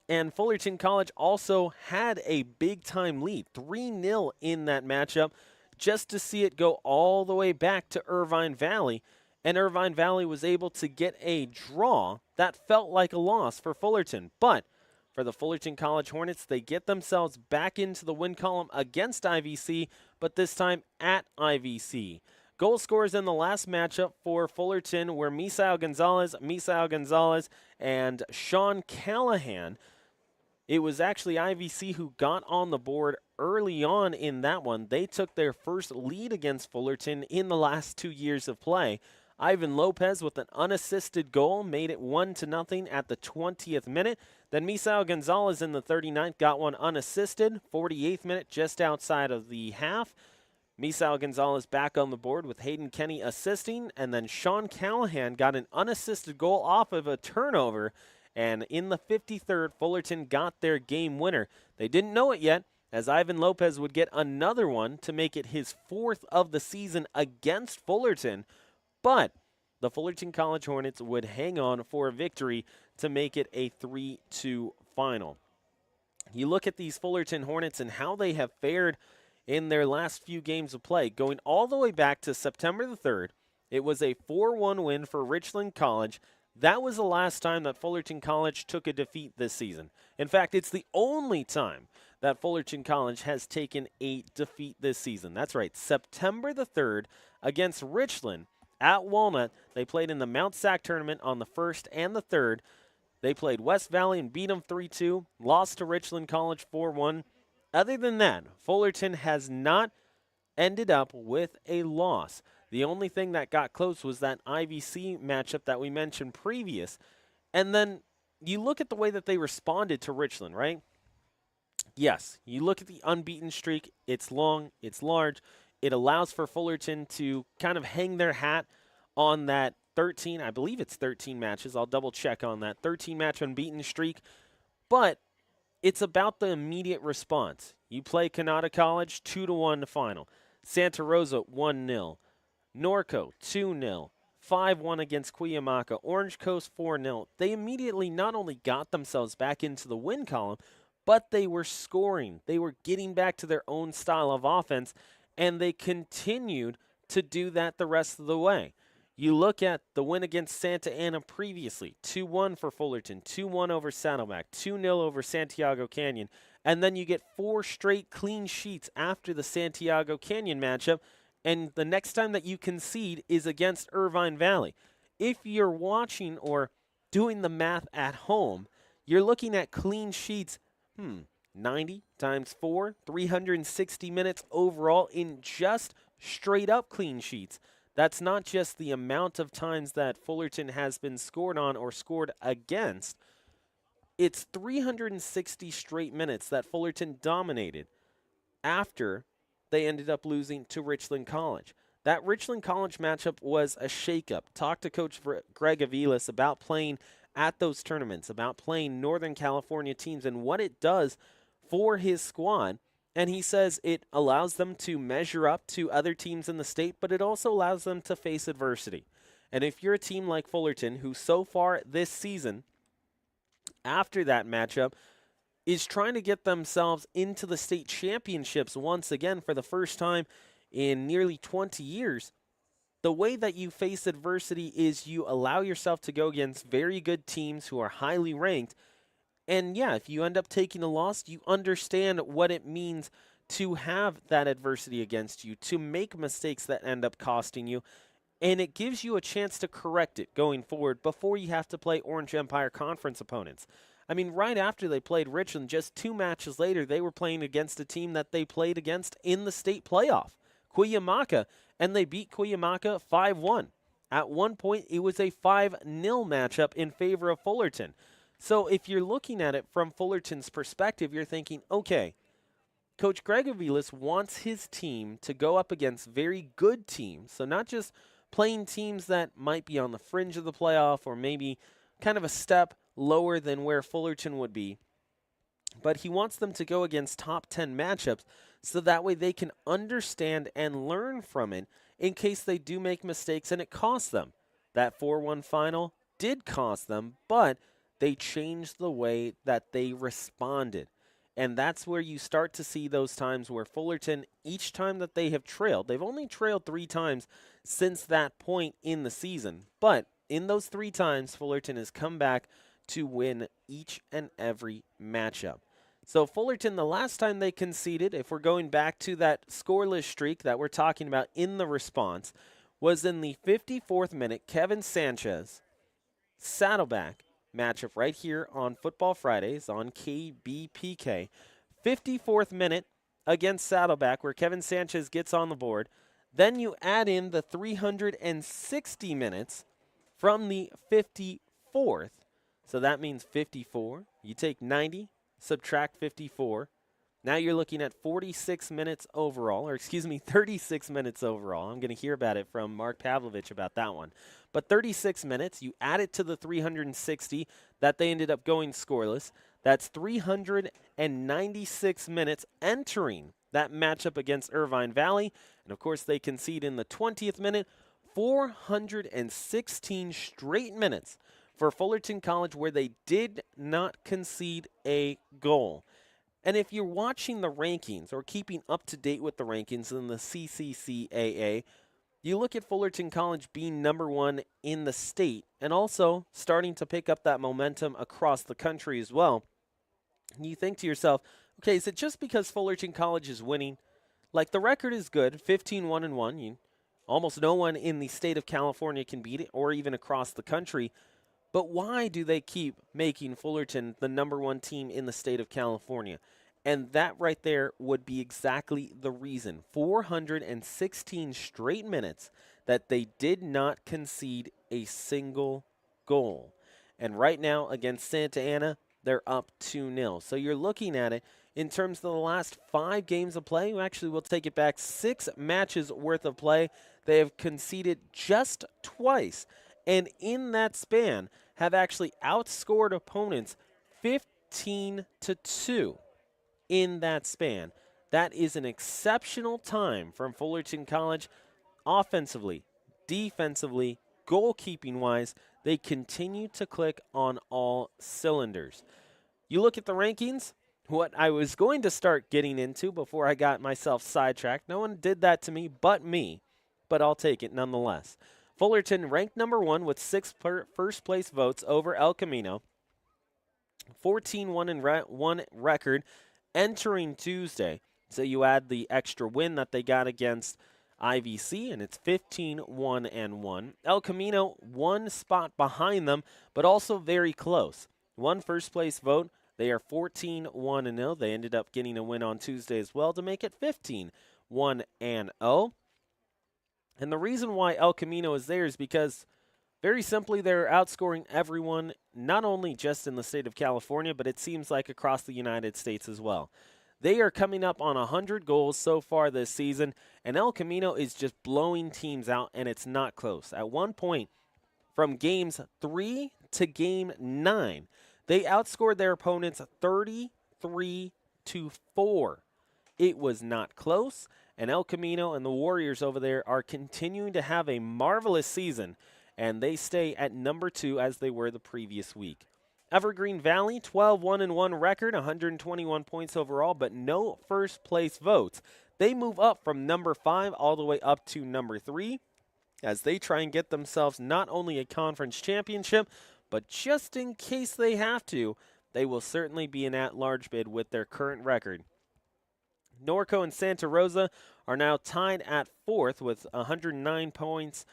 and Fullerton College also had a big-time lead, 3-0 in that matchup, just to see it go all the way back to Irvine Valley. And Irvine Valley was able to get a draw that felt like a loss for Fullerton. But for the Fullerton College Hornets, they get themselves back into the win column against IVC, but this time at IVC. Goal scorers in the last matchup for Fullerton were Misael Gonzalez, and Sean Callahan. It was actually IVC who got on the board early on in that one. They took their first lead against Fullerton in the last 2 years of play. Ivan Lopez with an unassisted goal made it 1-0 at the 20th minute. Then Misael Gonzalez in the 39th got one unassisted, 48th minute just outside of the half. Misael Gonzalez back on the board with Hayden Kenny assisting, and then Sean Callahan got an unassisted goal off of a turnover. And in the 53rd, Fullerton got their game winner. They didn't know it yet, as Ivan Lopez would get another one to make it his 4th of the season against Fullerton. But the Fullerton College Hornets would hang on for a victory to make it a 3-2 final. You look at these Fullerton Hornets and how they have fared in their last few games of play. Going all the way back to September the 3rd, it was a 4-1 win for Richland College. That was the last time that Fullerton College took a defeat this season. In fact, it's the only time that Fullerton College has taken a defeat this season. That's right, September the 3rd against Richland at Walnut. They played in the Mount Sac tournament on the 1st and the 3rd. They played West Valley and beat them 3-2, lost to Richland College 4-1. Other than that, Fullerton has not ended up with a loss. The only thing that got close was that IVC matchup that we mentioned previous. And then you look at the way that they responded to Richland, right? Yes, you look at the unbeaten streak. It's long, it's large. It allows for Fullerton to kind of hang their hat on that 13, I believe it's 13 matches. I'll double check on that. 13-match unbeaten streak. But it's about the immediate response. You play Canada College, 2-1 final. Santa Rosa, 1-0. Norco, 2-0. 5-1 against Cuyamaca. Orange Coast, 4-0. They immediately not only got themselves back into the win column, but they were scoring. They were getting back to their own style of offense, and they continued to do that the rest of the way. You look at the win against Santa Ana previously, 2-1 for Fullerton, 2-1 over Saddleback, 2-0 over Santiago Canyon, and then you get 4 straight clean sheets after the Santiago Canyon matchup, and the next time that you concede is against Irvine Valley. If you're watching or doing the math at home, you're looking at clean sheets, 90 times 4, 360 minutes overall in just straight-up clean sheets. That's not just the amount of times that Fullerton has been scored on or scored against. It's 360 straight minutes that Fullerton dominated after they ended up losing to Richland College. That Richland College matchup was a shakeup. Talk to Coach Greg Aviles about playing at those tournaments, about playing Northern California teams and what it does for his squad. And he says it allows them to measure up to other teams in the state, but it also allows them to face adversity. And if you're a team like Fullerton, who so far this season, after that matchup, is trying to get themselves into the state championships once again for the first time in nearly 20 years, the way that you face adversity is you allow yourself to go against very good teams who are highly ranked. And yeah, if you end up taking a loss, you understand what it means to have that adversity against you, to make mistakes that end up costing you, and it gives you a chance to correct it going forward before you have to play Orange Empire Conference opponents. I mean, right after they played Richland, just 2 matches later, they were playing against a team that they played against in the state playoff, Cuyamaca, and they beat Cuyamaca 5-1. At one point, it was a 5-0 matchup in favor of Fullerton. So if you're looking at it from Fullerton's perspective, you're thinking, okay, Coach Greg Aviles wants his team to go up against very good teams, so not just playing teams that might be on the fringe of the playoff or maybe kind of a step lower than where Fullerton would be, but he wants them to go against top 10 matchups so that way they can understand and learn from it in case they do make mistakes and it costs them. That 4-1 final did cost them, but they changed the way that they responded. And that's where you start to see those times where Fullerton, each time that they have trailed, they've only trailed 3 times since that point in the season. But in those 3 times, Fullerton has come back to win each and every matchup. So Fullerton, the last time they conceded, if we're going back to that scoreless streak that we're talking about in the response, was in the 54th minute. Kevin Sanchez, Saddleback matchup right here on Futbol Fridays on KBPK. 54th minute against Saddleback where Kevin Sanchez gets on the board. Then you add in the 360 minutes from the 54th. So that means 54. You take 90. Subtract 54. Now you're looking at 46 minutes overall, or 36 minutes overall. I'm going to hear about it from Mark Pavlovich about that one. But 36 minutes, you add it to the 360 that they ended up going scoreless. That's 396 minutes entering that matchup against Irvine Valley. And, of course, they concede in the 20th minute, 416 straight minutes for Fullerton College where they did not concede a goal. And if you're watching the rankings or keeping up to date with the rankings in the CCCAA, you look at Fullerton College being number 1 in the state and also starting to pick up that momentum across the country as well. And you think to yourself, okay, is it just because Fullerton College is winning? Like, the record is good, 15-1-1. Almost no one in the state of California can beat it, or even across the country. But why do they keep making Fullerton the number 1 team in the state of California? And that right there would be exactly the reason. 416 straight minutes that they did not concede a single goal. And right now against Santa Ana, they're up 2-0. So you're looking at it in terms of the last 5 games of play. Actually, we'll take it back 6 matches worth of play. They have conceded just twice. And in that span, have actually outscored opponents 15-2 in that span. That is an exceptional time from Fullerton College offensively, defensively, goalkeeping-wise. They continue to click on all cylinders. You look at the rankings, what I was going to start getting into before I got myself sidetracked. No one did that to me but me, but I'll take it nonetheless. Fullerton ranked number 1 with 6 first-place votes over El Camino. 14-1 record entering Tuesday. So you add the extra win that they got against IVC, and it's 15-1-1. El Camino 1 spot behind them, but also very close. 1 first-place vote. They are 14-1-0. They ended up getting a win on Tuesday as well to make it 15-1-0. And the reason why El Camino is there is because, very simply, they're outscoring everyone, not only just in the state of California, but it seems like across the United States as well. They are coming up on 100 goals so far this season, and El Camino is just blowing teams out, and it's not close. At one point, from games 3 to game 9, they outscored their opponents 33-4. It was not close. And El Camino and the Warriors over there are continuing to have a marvelous season, and they stay at number 2 as they were the previous week. Evergreen Valley, 12-1-1 record, 121 points overall, but no first-place votes. They move up from number 5 all the way up to number 3 as they try and get themselves not only a conference championship, but just in case they have to, they will certainly be an at-large bid with their current record. Norco and Santa Rosa are now tied at 4th with 109 points,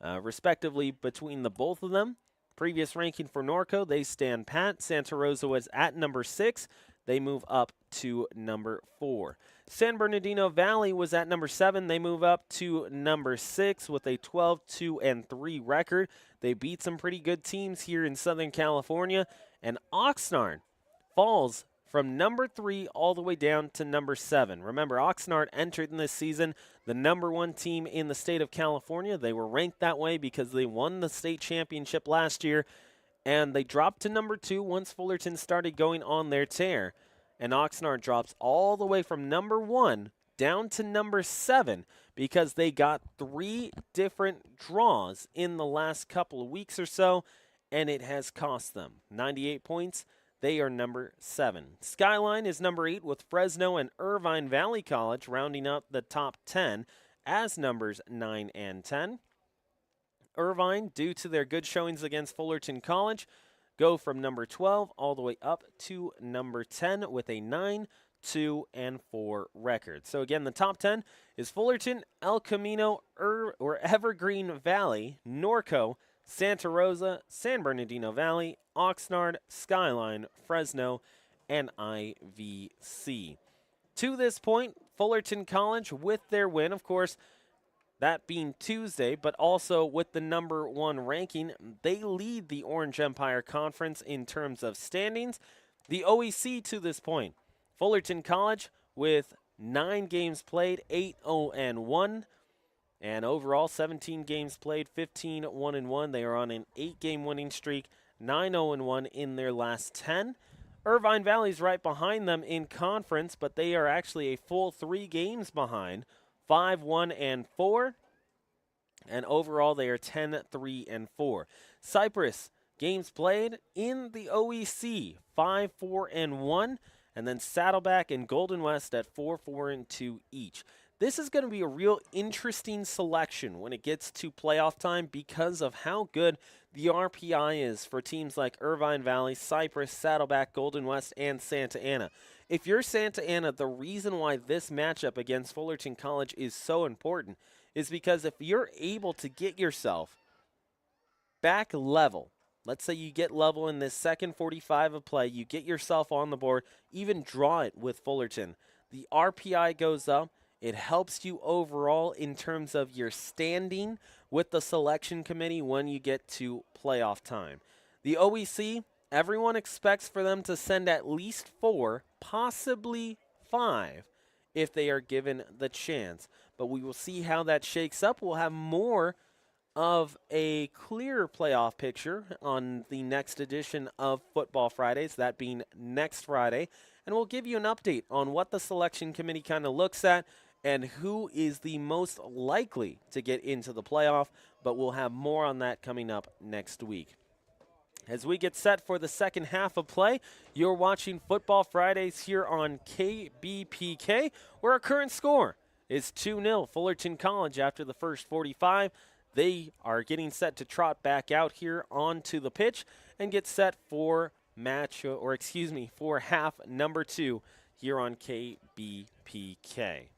respectively, between the both of them. Previous ranking for Norco, they stand pat. Santa Rosa was at number 6. They move up to number 4. San Bernardino Valley was at number 7. They move up to number 6 with a 12-2-3 record. They beat some pretty good teams here in Southern California. And Oxnard falls from number 3 all the way down to number 7. Remember, Oxnard entered in this season the number 1 team in the state of California. They were ranked that way because they won the state championship last year, and they dropped to number 2 once Fullerton started going on their tear. And Oxnard drops all the way from number 1 down to number 7 because they got 3 different draws in the last couple of weeks or so, and it has cost them 98 points. They are number 7. Skyline is number 8 with Fresno and Irvine Valley College rounding up the top 10 as numbers 9 and 10. Irvine, due to their good showings against Fullerton College, go from number 12 all the way up to number 10 with a 9, 2, and 4 record. So again, the top 10 is Fullerton, El Camino, or Evergreen Valley, Norco, Santa Rosa, San Bernardino Valley, Oxnard, Skyline, Fresno, and IVC. To this point, Fullerton College, with their win, of course, that being Tuesday, but also with the number 1 ranking, they lead the Orange Empire Conference in terms of standings. The OEC to this point, Fullerton College with 9 games played, 8-0-1. And overall, 17 games played, 15-1-1. They are on an 8-game winning streak, 9-0-1 in their last 10. Irvine Valley's right behind them in conference, but they are actually a full 3 games behind, 5-1-4. And overall, they are 10-3-4. Cypress, games played in the OEC, 5-4-1. And then Saddleback and Golden West at 4-4-2 each. This is going to be a real interesting selection when it gets to playoff time because of how good the RPI is for teams like Irvine Valley, Cypress, Saddleback, Golden West, and Santa Ana. If you're Santa Ana, the reason why this matchup against Fullerton College is so important is because if you're able to get yourself back level, let's say you get level in this second 45 of play, you get yourself on the board, even draw it with Fullerton, the RPI goes up. It helps you overall in terms of your standing with the selection committee when you get to playoff time. The OEC, everyone expects for them to send at least 4, possibly 5, if they are given the chance. But we will see how that shakes up. We'll have more of a clear playoff picture on the next edition of Futbol Fridays, that being next Friday. And we'll give you an update on what the selection committee kind of looks at and who is the most likely to get into the playoff, but we'll have more on that coming up next week. As we get set for the second half of play, you're watching Futbol Fridays here on KBPK, where our current score is 2-0 Fullerton College after the first 45. They are getting set to trot back out here onto the pitch and get set for for half number 2 here on KBPK.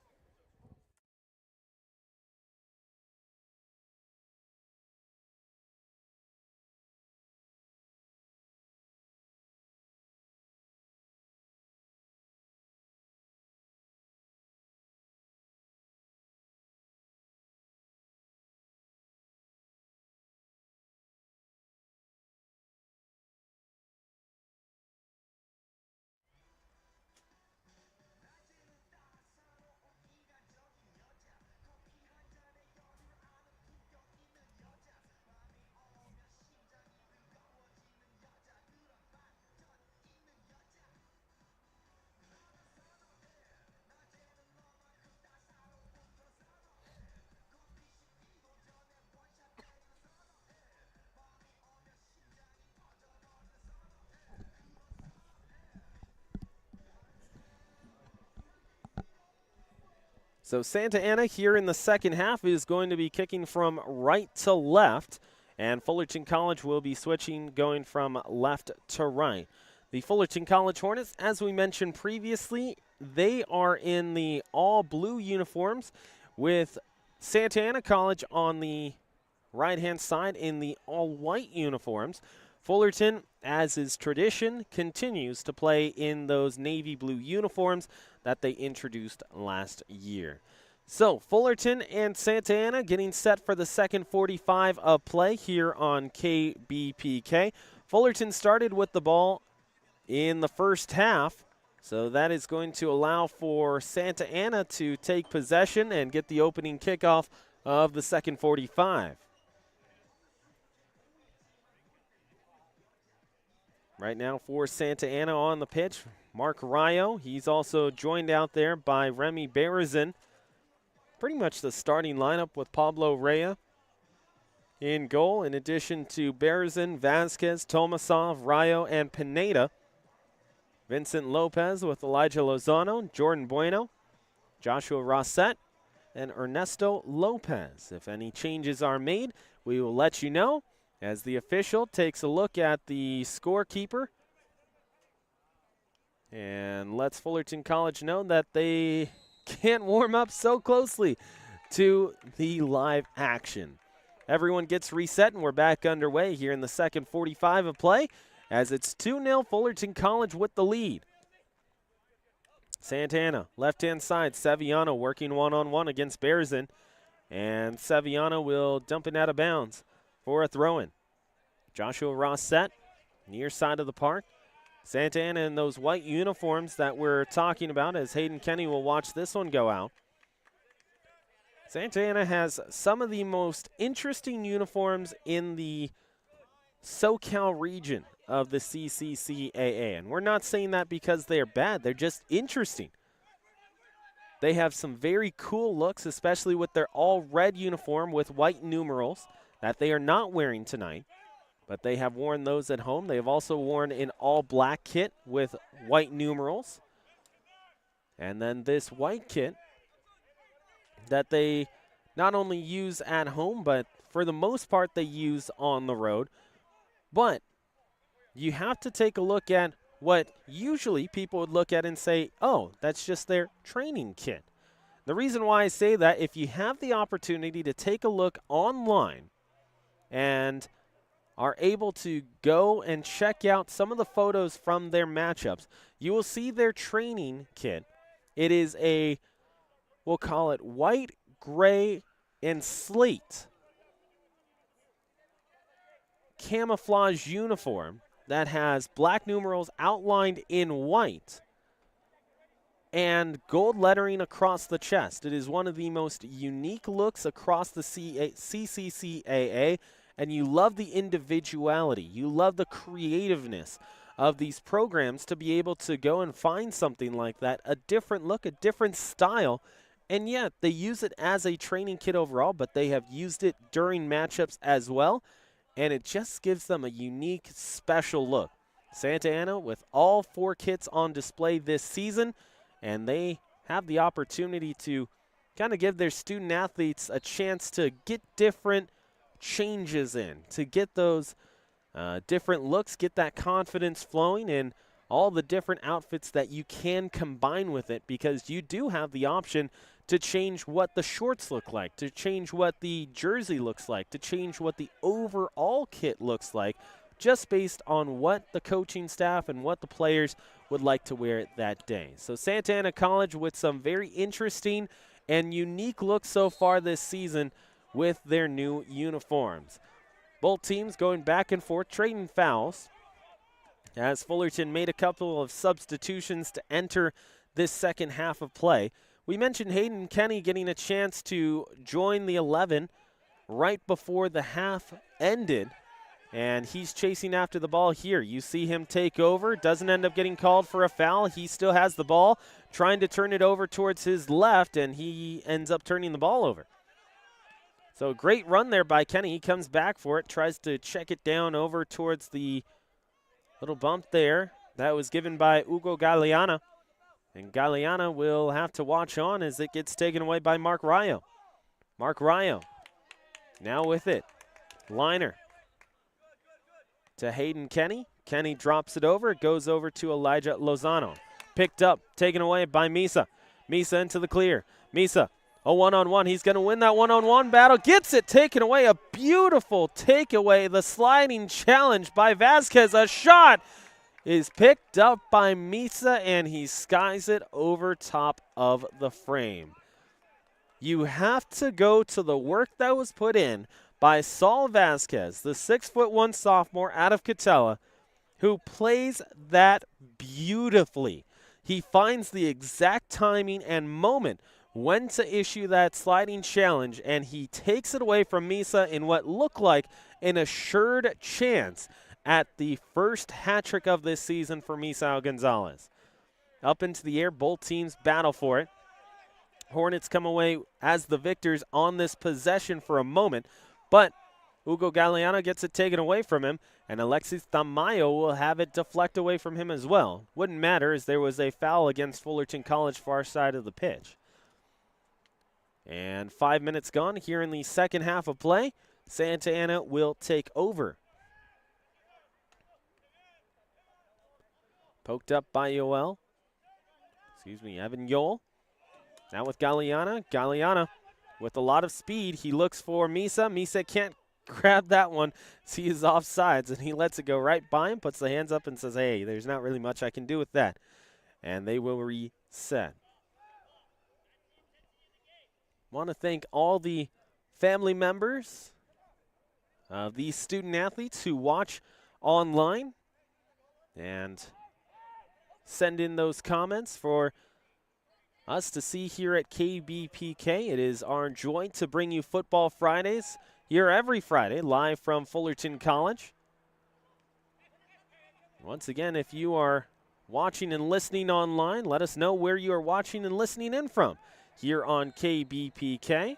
So Santa Ana here in the second half is going to be kicking from right to left, and Fullerton College will be switching, going from left to right. The Fullerton College Hornets, as we mentioned previously, they are in the all-blue uniforms with Santa Ana College on the right-hand side in the all-white uniforms. Fullerton, as is tradition, continues to play in those navy blue uniforms that they introduced last year. So Fullerton and Santa Ana getting set for the second 45 of play here on KBPK. Fullerton started with the ball in the first half, so that is going to allow for Santa Ana to take possession and get the opening kickoff of the second 45. Right now for Santa Ana on the pitch, Mark Rayo, he's also joined out there by Remy Berezin. Pretty much the starting lineup with Pablo Rea in goal, in addition to Berezin, Vasquez, Tomasov, Rayo, and Pineda. Vincent Lopez with Elijah Lozano, Jordan Bueno, Joshua Rossett, and Ernesto Lopez. If any changes are made, we will let you know as the official takes a look at the scorekeeper and lets Fullerton College know that they can't warm up so closely to the live action. Everyone gets reset, and we're back underway here in the second 45 of play as it's 2-0 Fullerton College with the lead. Santana, left-hand side, Saviano working one-on-one against Berezin, and Saviano will dump it out of bounds for a throw-in. Joshua Rossett, near side of the park. Santana in those white uniforms that we're talking about as Hayden Kenny will watch this one go out. Santana has some of the most interesting uniforms in the SoCal region of the CCCAA. And we're not saying that because they're bad. They're just interesting. They have some very cool looks, especially with their all-red uniform with white numerals that they are not wearing tonight. But they have worn those at home. They have also worn an all-black kit with white numerals. And then this white kit that they not only use at home, but for the most part they use on the road. But you have to take a look at what usually people would look at and say, oh, that's just their training kit. The reason why I say that, if you have the opportunity to take a look online and are able to go and check out some of the photos from their matchups, you will see their training kit. It is a, we'll call it white, gray, and slate camouflage uniform that has black numerals outlined in white and gold lettering across the chest. It is one of the most unique looks across the CCCAA, and you love the individuality. You love the creativeness of these programs to be able to go and find something like that, a different look, a different style, and yet they use it as a training kit overall, but they have used it during matchups as well, and it just gives them a unique, special look. Santa Ana with all 4 kits on display this season, and they have the opportunity to kind of give their student athletes a chance to get different changes in, to get those different looks, get that confidence flowing in all the different outfits that you can combine with it, because you do have the option to change what the shorts look like, to change what the jersey looks like, to change what the overall kit looks like, just based on what the coaching staff and what the players would like to wear that day. So Santa Ana College with some very interesting and unique looks so far this season with their new uniforms. Both teams going back and forth, trading fouls, as Fullerton made a couple of substitutions to enter this second half of play. We mentioned Hayden Kenny getting a chance to join the 11 right before the half ended, and he's chasing after the ball here. You see him take over, doesn't end up getting called for a foul. He still has the ball, trying to turn it over towards his left, and he ends up turning the ball over. So great run there by Kenny. He comes back for it, tries to check it down over towards the little bump there. That was given by Hugo Galeana. And Galeana will have to watch on as it gets taken away by Mark Rayo. Mark Rayo now with it. Liner to Hayden Kenny. Kenny drops it over. It goes over to Elijah Lozano. Picked up, taken away by Misa. Misa into the clear. Misa, a one-on-one. He's going to win that one-on-one battle. Gets it taken away. A beautiful takeaway. The sliding challenge by Vasquez. A shot is picked up by Misa, and he skies it over top of the frame. You have to go to the work that was put in by Saul Vasquez, the 6'1" sophomore out of Catella, who plays that beautifully. He finds the exact timing and moment when to issue that sliding challenge, and he takes it away from Misa in what looked like an assured chance at the first hat trick of this season for Misao Gonzalez. up into the air. Both teams battle for it. Hornets come away as the victors on this possession for a moment, but Hugo Galeano gets it taken away from him, and Alexis Tamayo will have it deflect away from him as well. Wouldn't matter as there was a foul against Fullerton College far side of the pitch. And 5 minutes gone here in the second half of play. Santa Ana will take over. Poked up by Evan Yoel. Now with Galeana. Galeana with a lot of speed. He looks for Misa. Misa can't grab that one. See his offsides, and he lets it go right by him, puts the hands up and says, hey, there's not really much I can do with that. And they will reset. Want to thank all the family members of these student athletes who watch online and send in those comments for us to see here at KBPK. It is our joy to bring you Futbol Fridays here every Friday, live from Fullerton College. Once again, if you are watching and listening online, let us know where you are watching and listening in from here on KBPK.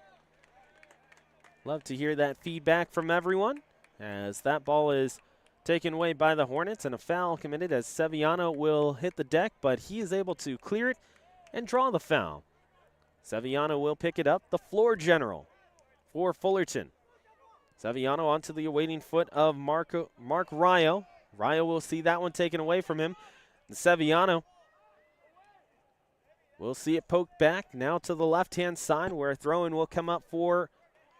Love to hear that feedback from everyone as that ball is taken away by the Hornets and a foul committed as Sevillano will hit the deck, but he is able to clear it and draw the foul. Sevillano will pick it up, the floor general for Fullerton. Sevillano onto the awaiting foot of Mark Rayo. Rayo will see that one taken away from him. And Sevillano will see it poked back now to the left-hand side where a throw-in will come up for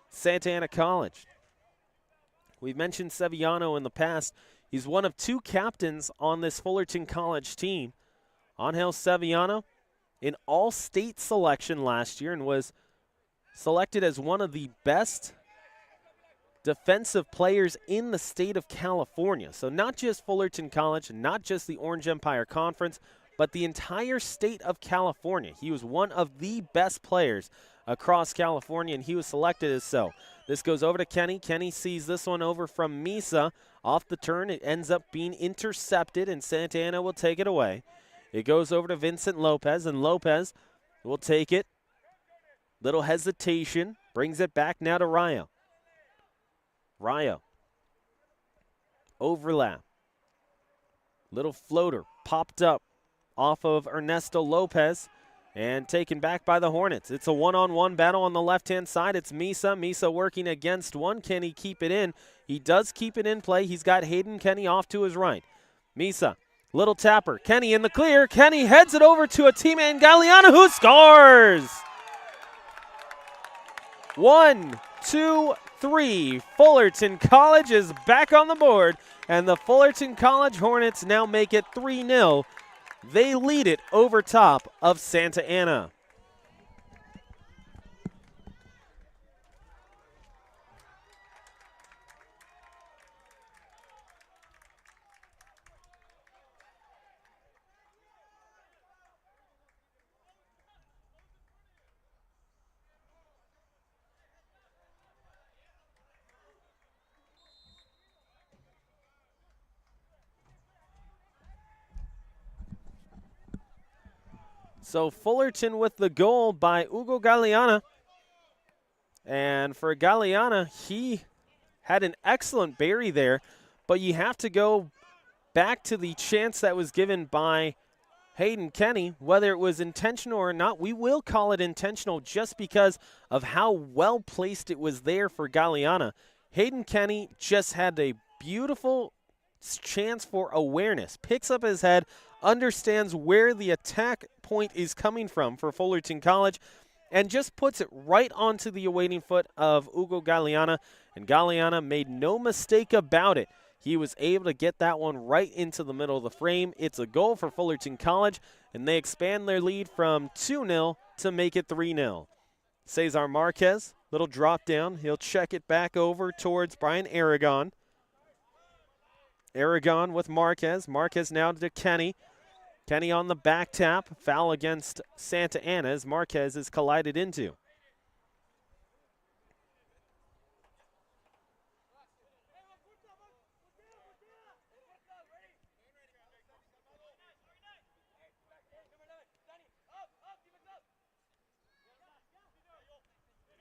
Santa Ana College. We've mentioned Sevillano in the past. He's one of two captains on this Fullerton College team. Angel Sevillano in all-state selection last year and was selected as one of the best defensive players in the state of California. So not just Fullerton College, not just the Orange Empire Conference, but the entire state of California. He was one of the best players across California, and he was selected as so. This goes over to Kenny. Kenny sees this one over from Misa. Off the turn, it ends up being intercepted, and Santa Ana will take it away. It goes over to Vincent Lopez, and Lopez will take it. Little hesitation. Brings it back now to Rayo. Rayo. Overlap. Little floater popped up off of Ernesto Lopez and taken back by the Hornets. It's a one-on-one battle on the left-hand side. It's Misa. Misa working against one. Can he keep it in? He does keep it in play. He's got Hayden Kenny off to his right. Misa, little tapper. Kenny in the clear. Kenny heads it over to a teammate, Galeano, who scores! 1, 2, 3. Fullerton College is back on the board, and the Fullerton College Hornets now make it 3-0. They lead it over top of Santa Ana. So Fullerton with the goal by Hugo Galeana. And for Galeana, he had an excellent bury there, but you have to go back to the chance that was given by Hayden Kenny. Whether it was intentional or not, we will call it intentional just because of how well placed it was there for Galeana. Hayden Kenny just had a beautiful chance for awareness. Picks up his head, understands where the attack point is coming from for Fullerton College, and just puts it right onto the awaiting foot of Hugo Galeana, and Galeana made no mistake about it. He was able to get that one right into the middle of the frame. It's a goal for Fullerton College, and they expand their lead from 2-0 to make it 3-0. Cesar Marquez, little drop down. He'll check it back over towards Brian Aragon. Aragon with Marquez. Marquez now to Kenny. Kenny on the back tap. Foul against Santa Ana as Marquez is collided into.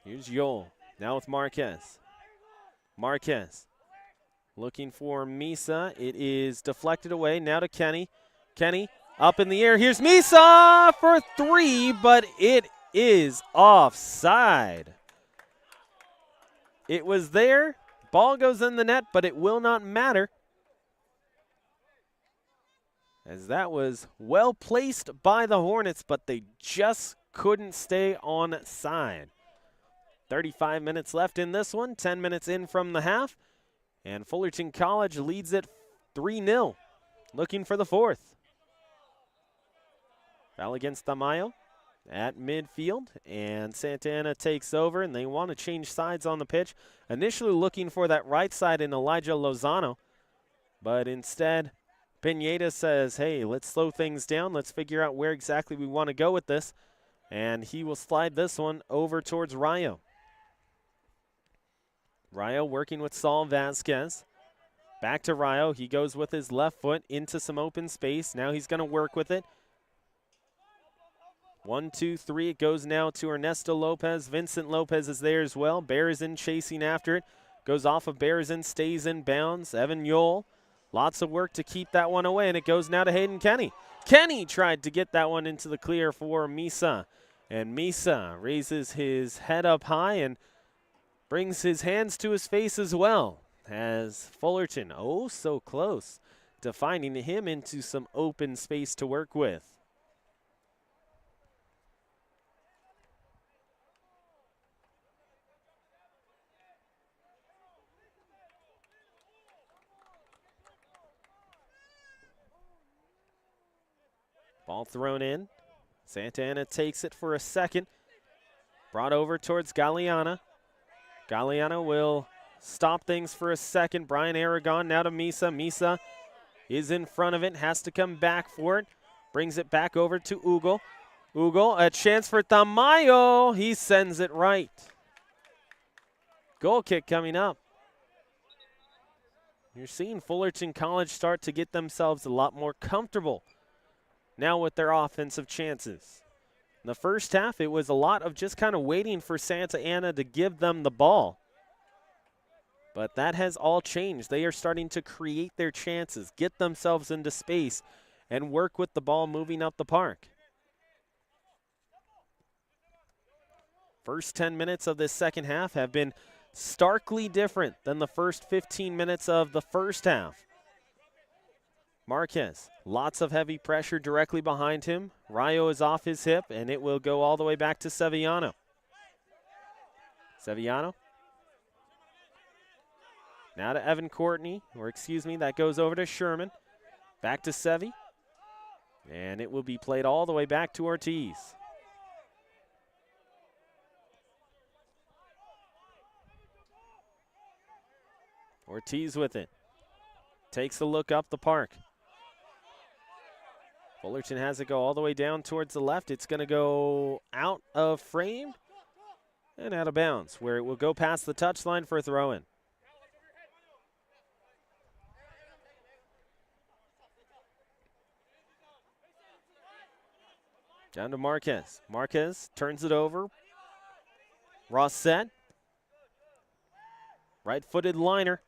Here's Yol. Now with Marquez. Marquez looking for Misa. It is deflected away. Now to Kenny. Kenny up in the air. Here's Misa for 3, but it is offside. It was there. Ball goes in the net, but it will not matter, as that was well placed by the Hornets, but they just couldn't stay on side. 35 minutes left in this one, 10 minutes in from the half, and Fullerton College leads it 3-0, looking for the 4th. Foul against Tamayo at midfield, and Santa Ana takes over, and they want to change sides on the pitch. Initially looking for that right side in Elijah Lozano, but instead Pineda says, hey, let's slow things down. Let's figure out where exactly we want to go with this, and he will slide this one over towards Rayo. Rayo working with Saul Vasquez. Back to Rayo. He goes with his left foot into some open space. Now he's going to work with it. 1, 2, 3. It goes now to Ernesto Lopez. Vincent Lopez is there as well. Berezin chasing after it. Goes off of Berezin, stays in bounds. Evan Yole. Lots of work to keep that one away, and it goes now to Hayden Kenny. Kenny tried to get that one into the clear for Misa. And Misa raises his head up high and brings his hands to his face as well, as Fullerton, oh so close to finding him into some open space to work with. Ball thrown in. Santa Ana takes it for a second. Brought over towards Galeana. Galeana will stop things for a second. Brian Aragon now to Misa. Misa is in front of it, has to come back for it. Brings it back over to Ugo. Ugo, a chance for Tamayo. He sends it right. Goal kick coming up. You're seeing Fullerton College start to get themselves a lot more comfortable now with their offensive chances. In the first half, it was a lot of just kind of waiting for Santa Ana to give them the ball. But that has all changed. They are starting to create their chances, get themselves into space, and work with the ball moving up the park. First 10 minutes of this second half have been starkly different than the first 15 minutes of the first half. Marquez, lots of heavy pressure directly behind him. Rayo is off his hip, and it will go all the way back to Sevillano. Sevillano. Now to Evan Courtney, that goes over to Sherman. Back to Sevi. And it will be played all the way back to Ortiz. Ortiz with it. Takes a look up the park. Fullerton has it go all the way down towards the left. It's going to go out of frame and out of bounds, where it will go past the touchline for a throw-in. Down to Marquez. Marquez turns it over. Rossett. Right-footed liner.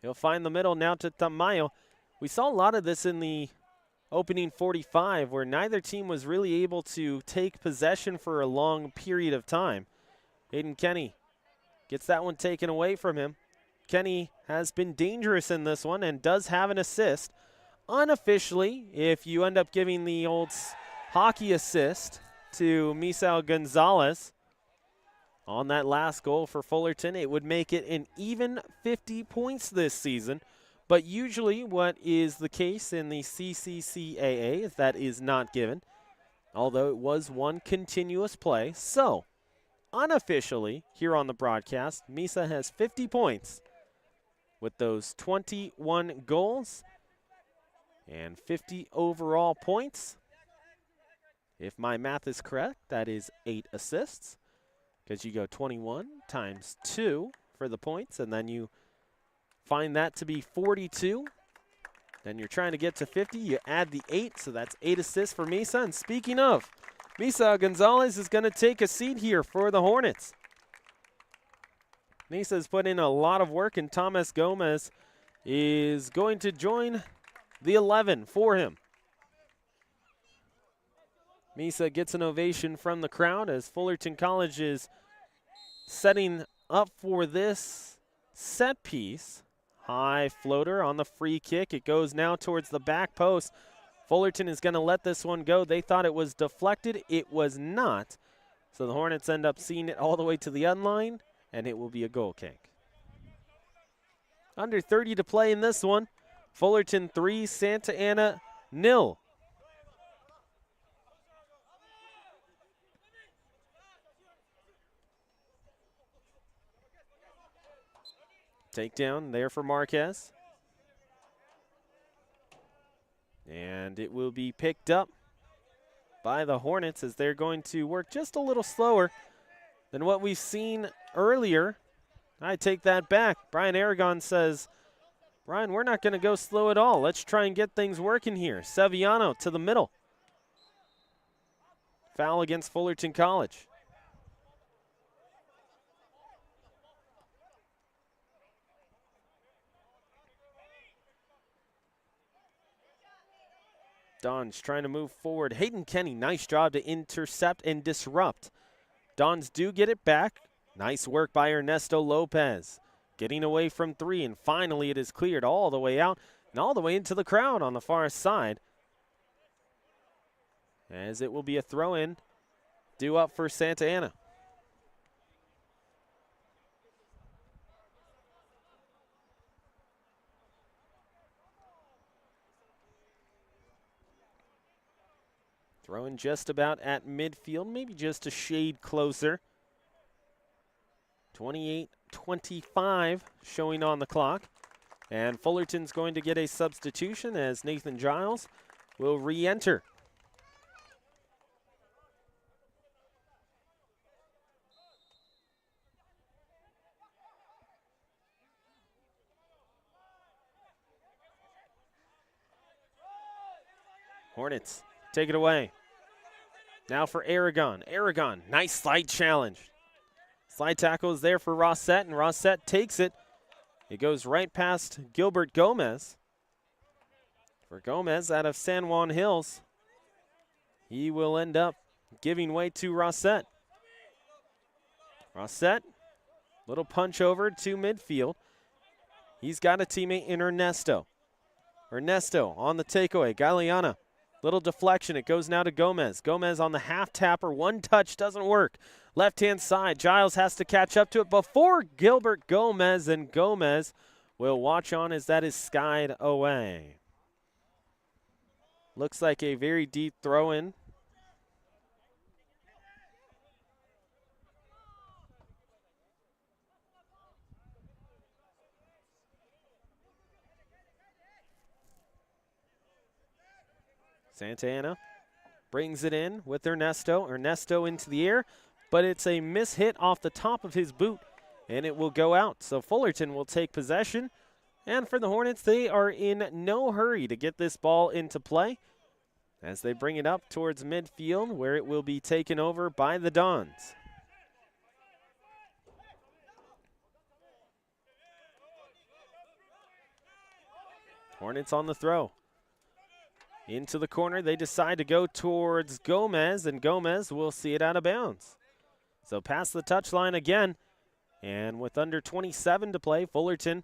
He'll find the middle now to Tamayo. We saw a lot of this in the opening 45, where neither team was really able to take possession for a long period of time. Hayden Kenny gets that one taken away from him. Kenny has been dangerous in this one and does have an assist. Unofficially, if you end up giving the old hockey assist to Misao Gonzalez on that last goal for Fullerton, it would make it an even 50 points this season. But usually what is the case in the CCCAA is that is not given, although it was one continuous play. So, unofficially, here on the broadcast, Misa has 50 points with those 21 goals and 50 overall points. If my math is correct, that is 8 assists, because you go 21 times 2 for the points, and then you find that to be 42. Then you're trying to get to 50. You add the 8, so that's 8 assists for Misa. And speaking of Misa Gonzalez is going to take a seat here for the Hornets. Misa's put in a lot of work, and Thomas Gomez is going to join the 11 for him. Misa gets an ovation from the crowd as Fullerton College is setting up for this set piece. High floater on the free kick. It goes now towards the back post. Fullerton is going to let this one go. They thought it was deflected. It was not. So the Hornets end up seeing it all the way to the unline, and it will be a goal kick. Under 30 to play in this one. Fullerton 3, Santa Ana 0. Takedown there for Marquez. And it will be picked up by the Hornets as they're going to work just a little slower than what we've seen earlier. I take that back. Brian Aragon says, Brian, we're not going to go slow at all. Let's try and get things working here. Seviano to the middle. Foul against Fullerton College. Dons trying to move forward. Hayden Kenny, nice job to intercept and disrupt. Dons do get it back. Nice work by Ernesto Lopez. Getting away from 3, and finally it is cleared all the way out and all the way into the crowd on the far side. As it will be a throw-in due up for Santa Ana. Throwing just about at midfield, maybe just a shade closer. 28-25 showing on the clock. And Fullerton's going to get a substitution as Nathan Giles will re-enter. Hornets take it away. Now for Aragon. Aragon, nice slide challenge. Slide tackle is there for Rossett, and Rossett takes it. It goes right past Gilbert Gomez. For Gomez out of San Juan Hills, he will end up giving way to Rossett. Rossett, little punch over to midfield. He's got a teammate in Ernesto. Ernesto on the takeaway. Galeana. Little deflection. It goes now to Gomez. Gomez on the half tapper. One touch doesn't work. Left-hand side. Giles has to catch up to it before Gilbert Gomez, and Gomez will watch on as that is skied away. Looks like a very deep throw-in. Santa Ana brings it in with Ernesto. Ernesto into the air, but it's a mishit off the top of his boot, and it will go out. So Fullerton will take possession. And for the Hornets, they are in no hurry to get this ball into play as they bring it up towards midfield, where it will be taken over by the Dons. Hornets on the throw. Into the corner, they decide to go towards Gomez, and Gomez will see it out of bounds. So past the touchline again, and with under 27 to play, Fullerton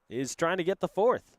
is trying to get the fourth.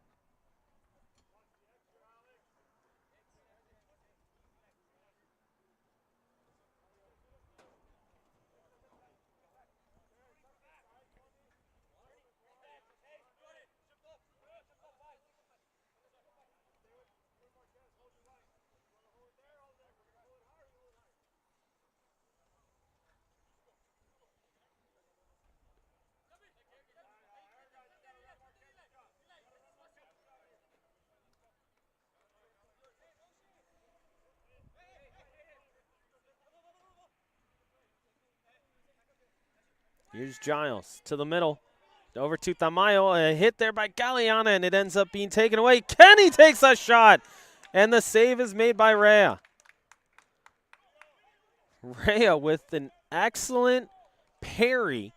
Here's Giles to the middle. Over to Tamayo. A hit there by Galeana, and it ends up being taken away. Kenny takes a shot, and the save is made by Rea. Rhea with an excellent parry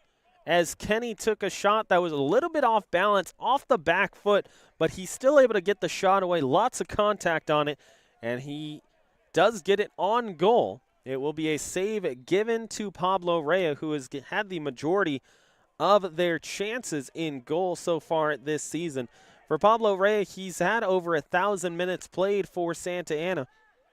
as Kenny took a shot that was a little bit off balance, off the back foot, but he's still able to get the shot away. Lots of contact on it, and he does get it on goal. It will be a save given to Pablo Rhea, who has had the majority of their chances in goal so far this season. For Pablo Rhea, he's had over 1,000 minutes played for Santa Ana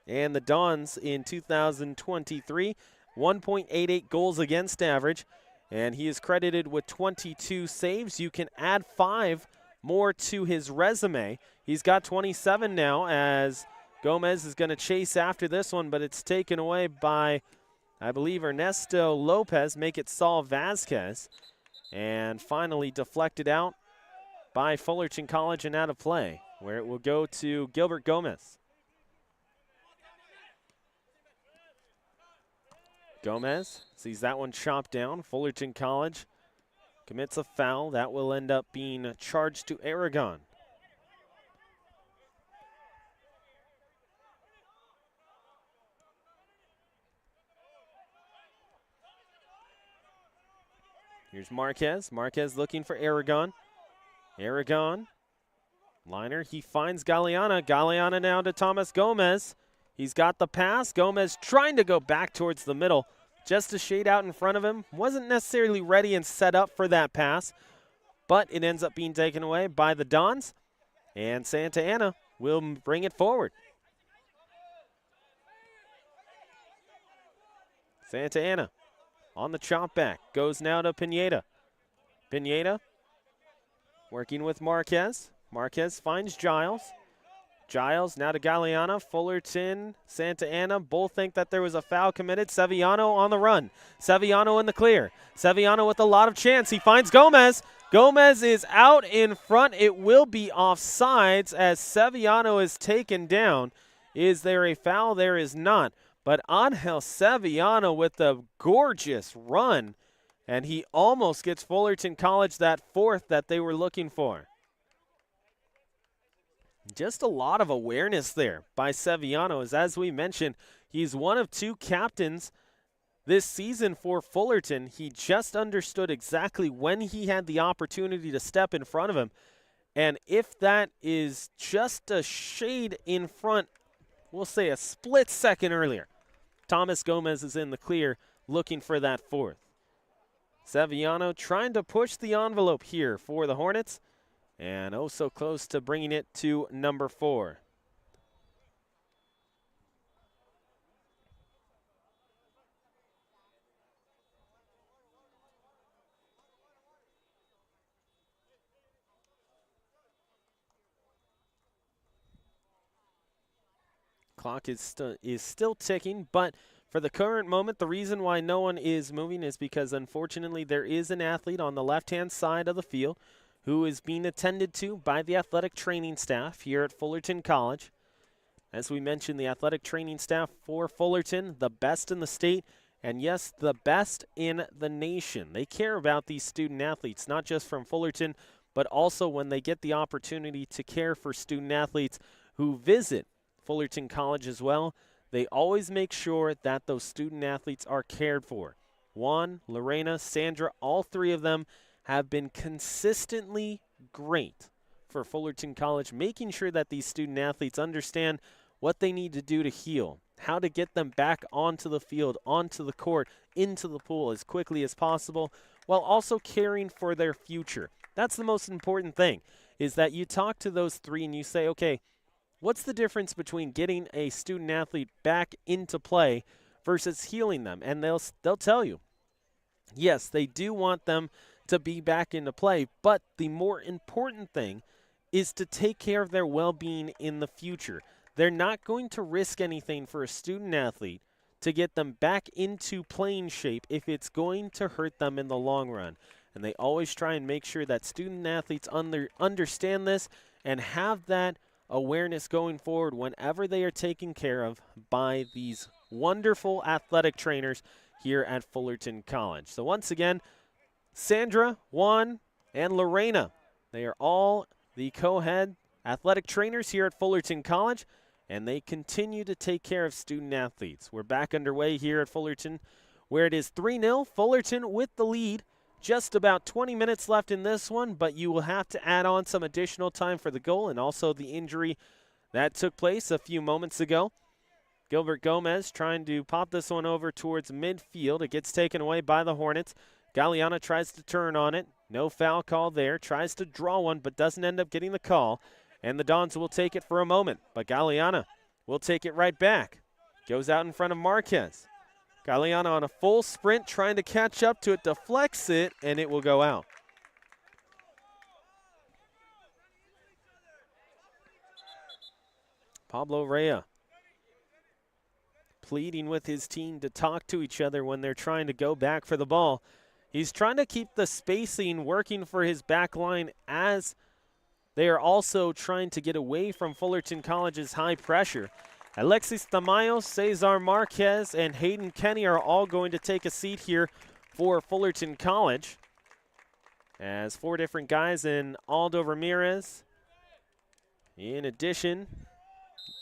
and the Dons in 2023, 1.88 goals against average, and he is credited with 22 saves. You can add 5 more to his resume. He's got 27 now, as Gomez is going to chase after this one, but it's taken away by, I believe, Ernesto Lopez, make it Saul Vasquez, and finally deflected out by Fullerton College and out of play, where it will go to Gilbert Gomez. Gomez sees that one chopped down. Fullerton College commits a foul. That will end up being charged to Aragon. Here's Marquez. Marquez looking for Aragon. Aragon, liner. He finds Galeana. Galeana now to Thomas Gomez. He's got the pass. Gomez trying to go back towards the middle. Just a shade out in front of him. Wasn't necessarily ready and set up for that pass, but it ends up being taken away by the Dons, and Santa Ana will bring it forward. Santa Ana on the chop back. Goes now to Pineda. Pineda working with Marquez. Marquez finds Giles. Giles now to Galeana. Fullerton, Santa Ana both think that there was a foul committed. Sevillano on the run. Sevillano in the clear. Sevillano with a lot of chance. He finds Gomez. Gomez is out in front. It will be offsides as Sevillano is taken down. Is there a foul? There is not. But Angel Sevillano with a gorgeous run, and he almost gets Fullerton College that 4th that they were looking for. Just a lot of awareness there by Sevillano, as we mentioned, he's one of 2 captains this season for Fullerton. He just understood exactly when he had the opportunity to step in front of him. And if that is just a shade in front, we'll say a split second earlier, Thomas Gomez is in the clear looking for that 4th. Sevillano trying to push the envelope here for the Hornets, and oh so close to bringing it to number 4. Clock is still ticking, but for the current moment, the reason why no one is moving is because, unfortunately, there is an athlete on the left-hand side of the field who is being attended to by the athletic training staff here at Fullerton College. As we mentioned, the athletic training staff for Fullerton, the best in the state, and yes, the best in the nation. They care about these student athletes, not just from Fullerton, but also when they get the opportunity to care for student athletes who visit Fullerton College as well. They always make sure that those student athletes are cared for. Juan, Lorena, Sandra, all 3 of them have been consistently great for Fullerton College, making sure that these student athletes understand what they need to do to heal, how to get them back onto the field, onto the court, into the pool as quickly as possible, while also caring for their future. That's the most important thing, is that you talk to those 3 and you say, okay, what's the difference between getting a student athlete back into play versus healing them? And they'll tell you, yes, they do want them to be back into play, but the more important thing is to take care of their well-being in the future. They're not going to risk anything for a student athlete to get them back into playing shape if it's going to hurt them in the long run. And they always try and make sure that student athletes understand this and have that awareness going forward whenever they are taken care of by these wonderful athletic trainers here at Fullerton College. So once again, Sandra, Juan, and Lorena, they are all the co-head athletic trainers here at Fullerton College, and they continue to take care of student athletes. We're back underway here at Fullerton, where it is 3-0, Fullerton with the lead. Just about 20 minutes left in this one, but you will have to add on some additional time for the goal and also the injury that took place a few moments ago. Gilbert Gomez trying to pop this one over towards midfield. It gets taken away by the Hornets. Galeana tries to turn on it. No foul call there. Tries to draw one, but doesn't end up getting the call. And the Dons will take it for a moment, but Galeana will take it right back. Goes out in front of Marquez. Galeana on a full sprint trying to catch up to it, deflects it, and it will go out. Pablo Rea pleading with his team to talk to each other when they're trying to go back for the ball. He's trying to keep the spacing working for his back line as they are also trying to get away from Fullerton College's high pressure. Alexis Tamayo, Cesar Marquez, and Hayden Kenny are all going to take a seat here for Fullerton College. As 4 different guys in Aldo Ramirez, in addition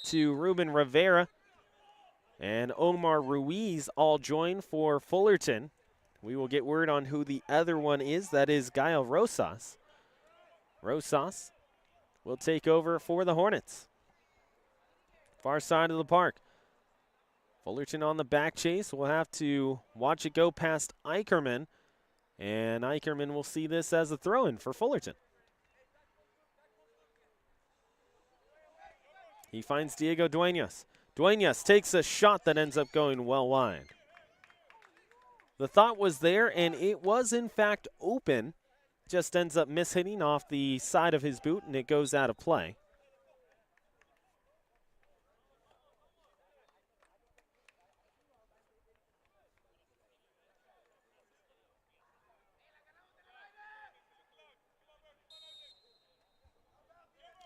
to Ruben Rivera and Omar Ruiz, all join for Fullerton. We will get word on who the other one is. That is Gael Rosas. Rosas will take over for the Hornets. Far side of the park. Fullerton on the back chase. We'll have to watch it go past Eicherman. And Eicherman will see this as a throw-in for Fullerton. He finds Diego Duenas. Duenas takes a shot that ends up going well wide. The thought was there, and it was in fact open. Just ends up mishitting off the side of his boot, and it goes out of play.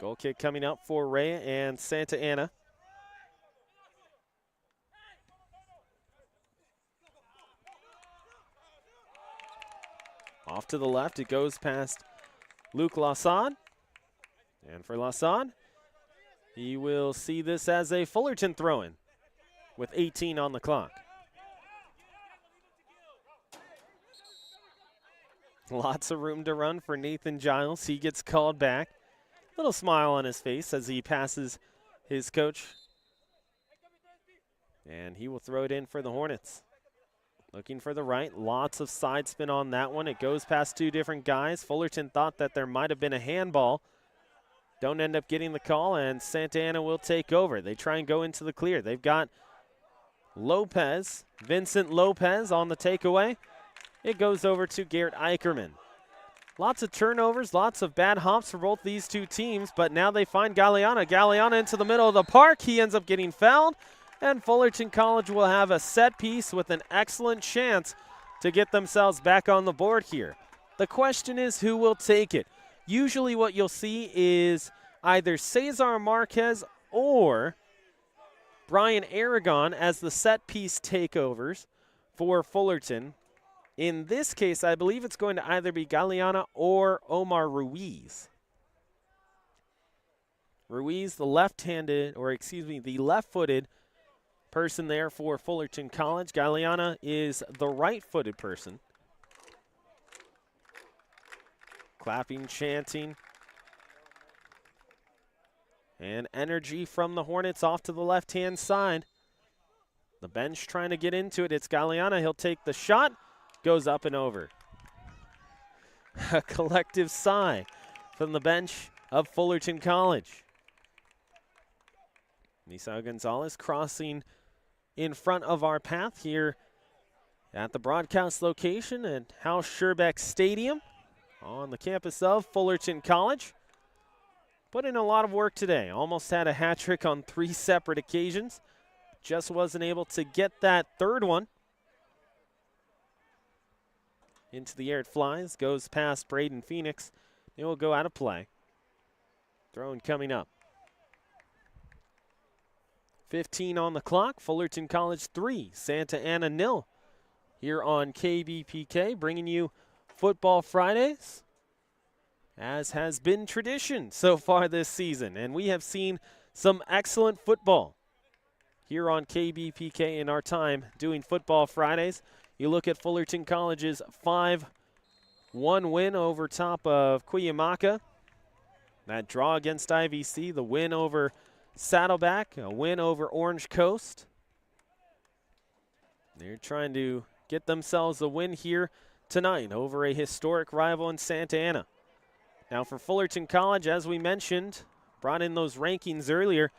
Goal kick coming up for Rea and Santa Ana. Off to the left, it goes past Luke Lasson. And for Lasson, he will see this as a Fullerton throw-in with 18 on the clock. Lots of room to run for Nathan Giles. He gets called back. Little smile on his face as he passes his coach. And he will throw it in for the Hornets. Looking for the right. Lots of side spin on that one. It goes past 2 different guys. Fullerton thought that there might have been a handball. Don't end up getting the call, and Santa Ana will take over. They try and go into the clear. They've got Lopez, Vincent Lopez on the takeaway. It goes over to Garrett Eicherman. Lots of turnovers, lots of bad hops for both these 2 teams, but now they find Galeana. Galeana into the middle of the park. He ends up getting fouled, and Fullerton College will have a set piece with an excellent chance to get themselves back on the board here. The question is who will take it. Usually what you'll see is either Cesar Marquez or Brian Aragon as the set piece takeovers for Fullerton. In this case, I believe it's going to either be Galeana or Omar Ruiz. Ruiz, the the left-footed person there for Fullerton College. Galeana is the right-footed person. Clapping, chanting, and energy from the Hornets off to the left-hand side. The bench trying to get into it. It's Galeana. He'll take the shot. Goes up and over. A collective sigh from the bench of Fullerton College. Misao Gonzalez crossing in front of our path here at the broadcast location at Hal Scherbeck Stadium on the campus of Fullerton College. Put in a lot of work today. Almost had a hat trick on 3 separate occasions. Just wasn't able to get that third one. Into the air it flies, goes past Braden Phoenix. It will go out of play. Throw-in coming up. 15 on the clock. Fullerton College 3, Santa Ana 0. Here on KBPK, bringing you Futbol Fridays, as has been tradition so far this season. And we have seen some excellent football here on KBPK in our time doing Futbol Fridays. You look at Fullerton College's 5-1 win over top of Cuyamaca. That draw against IVC, the win over Saddleback, a win over Orange Coast. They're trying to get themselves a win here tonight over a historic rival in Santa Ana. Now for Fullerton College, as we mentioned, brought in those rankings earlier,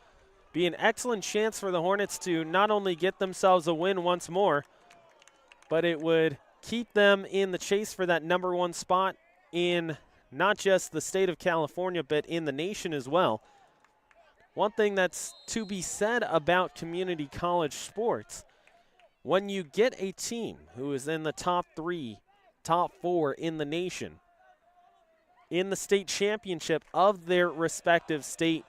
be an excellent chance for the Hornets to not only get themselves a win once more, but it would keep them in the chase for that #1 spot in not just the state of California, but in the nation as well. One thing that's to be said about community college sports, when you get a team who is in the top 3, top 4 in the nation, in the state championship of their respective state,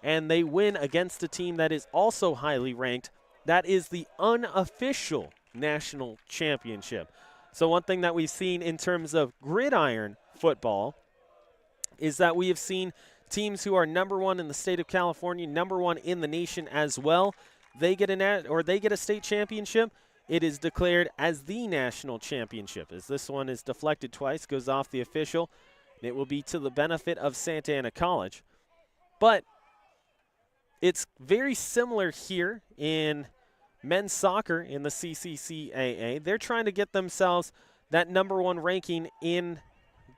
and they win against a team that is also highly ranked, that is the unofficial national championship. So one thing that we've seen in terms of gridiron football is that we have seen teams who are #1 in the state of California, #1 in the nation as well. They get a state championship. It is declared as the national championship. As this one is deflected twice, goes off the official. It will be to the benefit of Santa Ana College. But it's very similar here in men's soccer in the CCCAA. They're trying to get themselves that #1 ranking in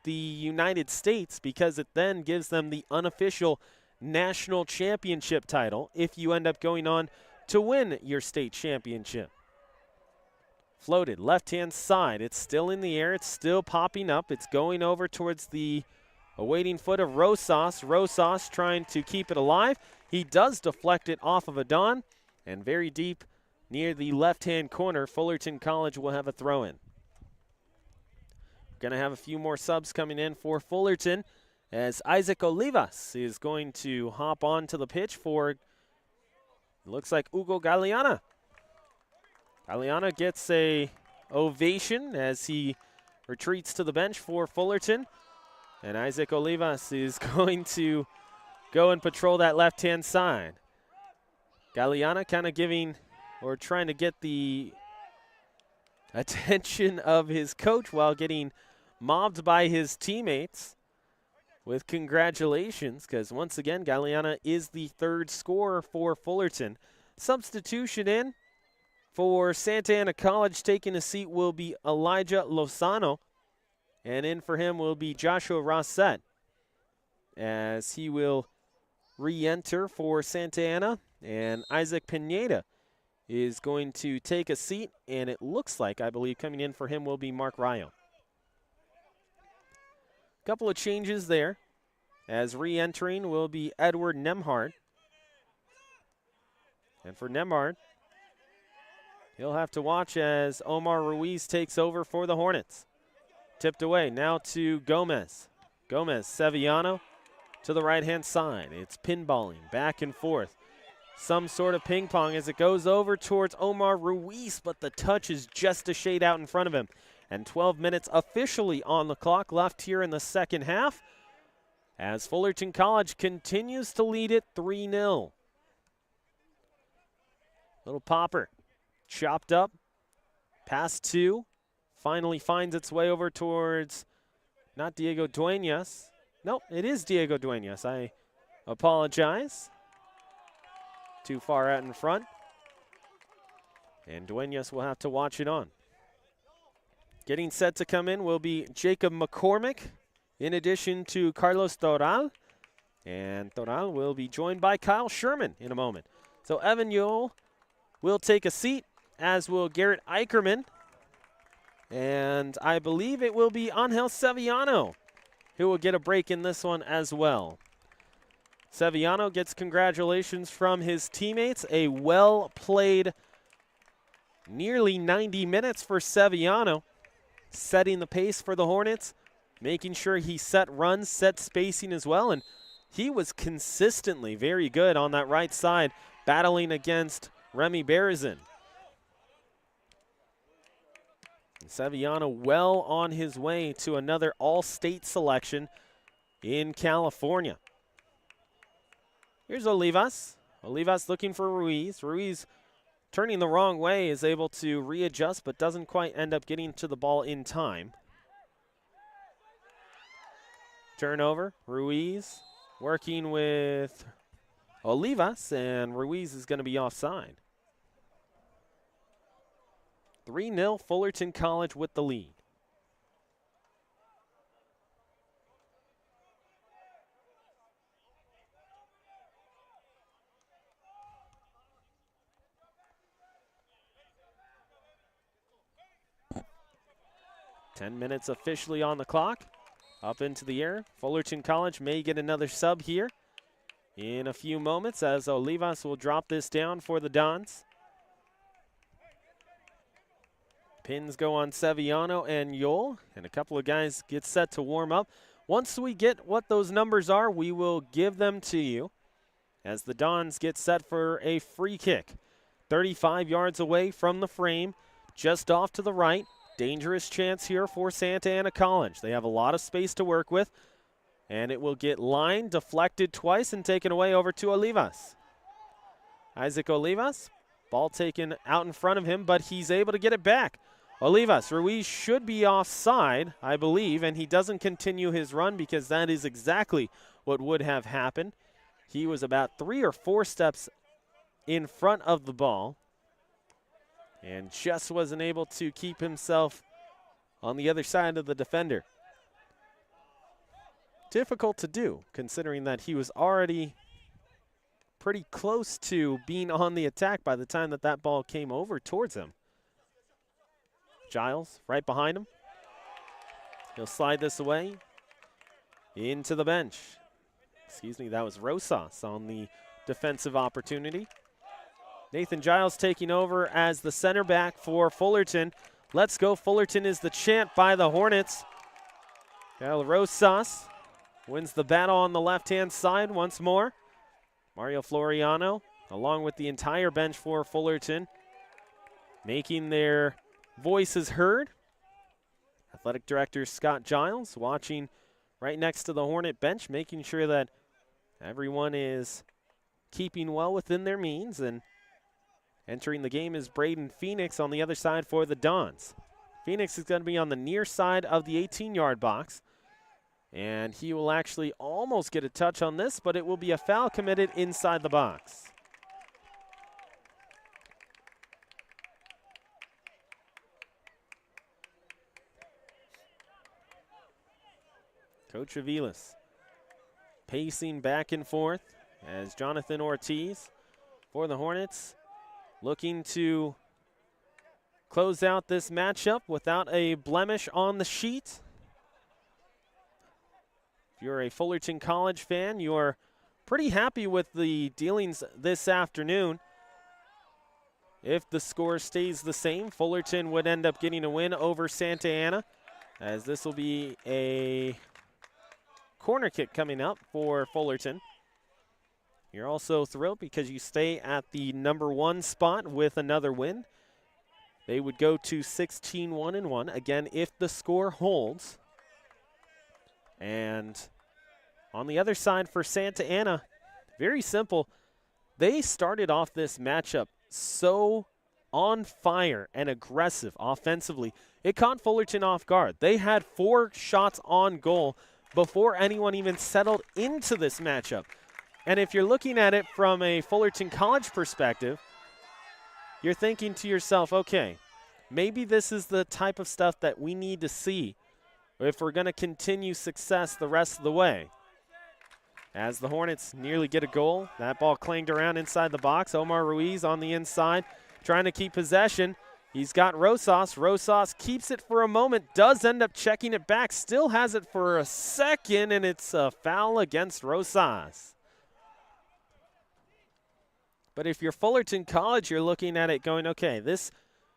the United States because it then gives them the unofficial national championship title if you end up going on to win your state championship. Floated left-hand side. It's still in the air. It's still popping up. It's going over towards the awaiting foot of Rosas. Rosas trying to keep it alive. He does deflect it off of Adon, and very deep near the left-hand corner, Fullerton College will have a throw-in. Going to have a few more subs coming in for Fullerton as Isaac Olivas is going to hop onto the pitch for, looks like, Hugo Galeana. Galeana gets a ovation as he retreats to the bench for Fullerton. And Isaac Olivas is going to go and patrol that left-hand side. Galeana kind of giving or trying to get the attention of his coach while getting mobbed by his teammates with congratulations, because once again, Galeana is the 3rd scorer for Fullerton. Substitution in for Santa Ana College, taking a seat will be Elijah Lozano, and in for him will be Joshua Rossett, as he will re-enter for Santa Ana, and Isaac Pineda is going to take a seat, and it looks like, I believe, coming in for him will be Mark Rayo. Couple of changes there, as re-entering will be Edward Nemhard. And for Nemhard, he'll have to watch as Omar Ruiz takes over for the Hornets. Tipped away now to Gomez. Gomez, Sevillano to the right-hand side. It's pinballing back and forth. Some sort of ping pong as it goes over towards Omar Ruiz, but the touch is just a shade out in front of him. And 12 minutes officially on the clock left here in the second half as Fullerton College continues to lead it 3-0. Little popper, chopped up, pass 2, finally finds its way over towards, not Diego Duenas. Nope, it is Diego Duenas. I apologize. Too far out in front. And Duenas will have to watch it on. Getting set to come in will be Jacob McCormick, in addition to Carlos Toral. And Toral will be joined by Kyle Sherman in a moment. So Evan Yule will take a seat, as will Garrett Eicherman. And I believe it will be Angel Sevillano who will get a break in this one as well. Sevillano gets congratulations from his teammates. A well-played nearly 90 minutes for Sevillano, setting the pace for the Hornets, making sure he set runs, set spacing as well, and he was consistently very good on that right side, battling against Remy Berezin. Sevillano well on his way to another all-state selection in California. Here's Olivas. Olivas looking for Ruiz. Ruiz turning the wrong way is able to readjust but doesn't quite end up getting to the ball in time. Turnover. Ruiz working with Olivas, and Ruiz is going to be offside. 3-0 Fullerton College with the lead. Ten minutes officially on the clock. Up into the air. Fullerton College may get another sub here in a few moments as Olivas will drop this down for the Dons. Pins go on Sevillano and Yol, and a couple of guys get set to warm up. Once we get what those numbers are, we will give them to you as the Dons get set for a free kick. 35 yards away from the frame, just off to the right. Dangerous chance here for Santa Ana College. They have a lot of space to work with, and it will get lined, deflected twice, and taken away over to Olivas. Isaac Olivas, ball taken out in front of him, but he's able to get it back. Olivas, Ruiz should be offside, I believe, and he doesn't continue his run because that is exactly what would have happened. He was about 3 or 4 steps in front of the ball and just wasn't able to keep himself on the other side of the defender. Difficult to do, considering that he was already pretty close to being on the attack by the time that that ball came over towards him. Giles right behind him. He'll slide this away into the bench. Excuse me, that was Rosas on the defensive opportunity. Nathan Giles taking over as the center back for Fullerton. Let's go Fullerton is the chant by the Hornets. Rosas wins the battle on the left-hand side once more. Mario Floriano, along with the entire bench for Fullerton, making their voices heard. Athletic Director Scott Giles watching right next to the Hornet bench, making sure that everyone is keeping well within their means. And entering the game is Braden Phoenix on the other side for the Dons. Phoenix is going to be on the near side of the 18-yard box. And he will actually almost get a touch on this, but it will be a foul committed inside the box. Coach Aviles pacing back and forth as Jonathan Ortiz for the Hornets looking to close out this matchup without a blemish on the sheet. If you're a Fullerton College fan, you're pretty happy with the dealings this afternoon. If the score stays the same, Fullerton would end up getting a win over Santa Ana, as this will be a corner kick coming up for Fullerton. You're also thrilled because you stay at the #1 spot with another win. They would go to 16-1-1, again, if the score holds. And on the other side for Santa Ana, very simple. They started off this matchup so on fire and aggressive offensively. It caught Fullerton off guard. They had 4 shots on goal before anyone even settled into this matchup. And if you're looking at it from a Fullerton College perspective, you're thinking to yourself, okay, maybe this is the type of stuff that we need to see if we're going to continue success the rest of the way. As the Hornets nearly get a goal, that ball clanged around inside the box. Omar Ruiz on the inside trying to keep possession. He's got Rosas. Rosas keeps it for a moment, does end up checking it back, still has it for a second, and it's a foul against Rosas. But if you're Fullerton College, you're looking at it going, okay, this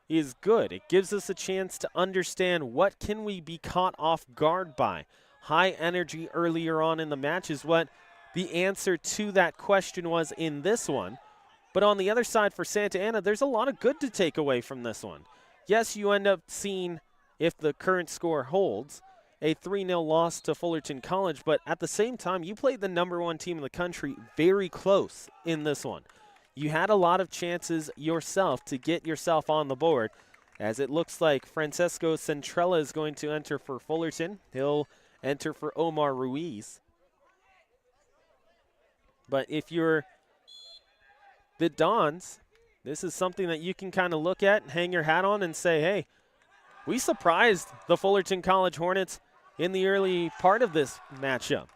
is good. It gives us a chance to understand what can we be caught off guard by. High energy earlier on in the match is what the answer to that question was in this one. But on the other side for Santa Ana, there's a lot of good to take away from this one. Yes, you end up seeing, if the current score holds, a 3-0 loss to Fullerton College, but at the same time, you played the #1 team in the country very close in this one. You had a lot of chances yourself to get yourself on the board, as it looks like Francesco Centrella is going to enter for Fullerton. He'll enter for Omar Ruiz. But if you're the Dons, this is something that you can kind of look at and hang your hat on and say, hey, we surprised the Fullerton College Hornets in the early part of this matchup.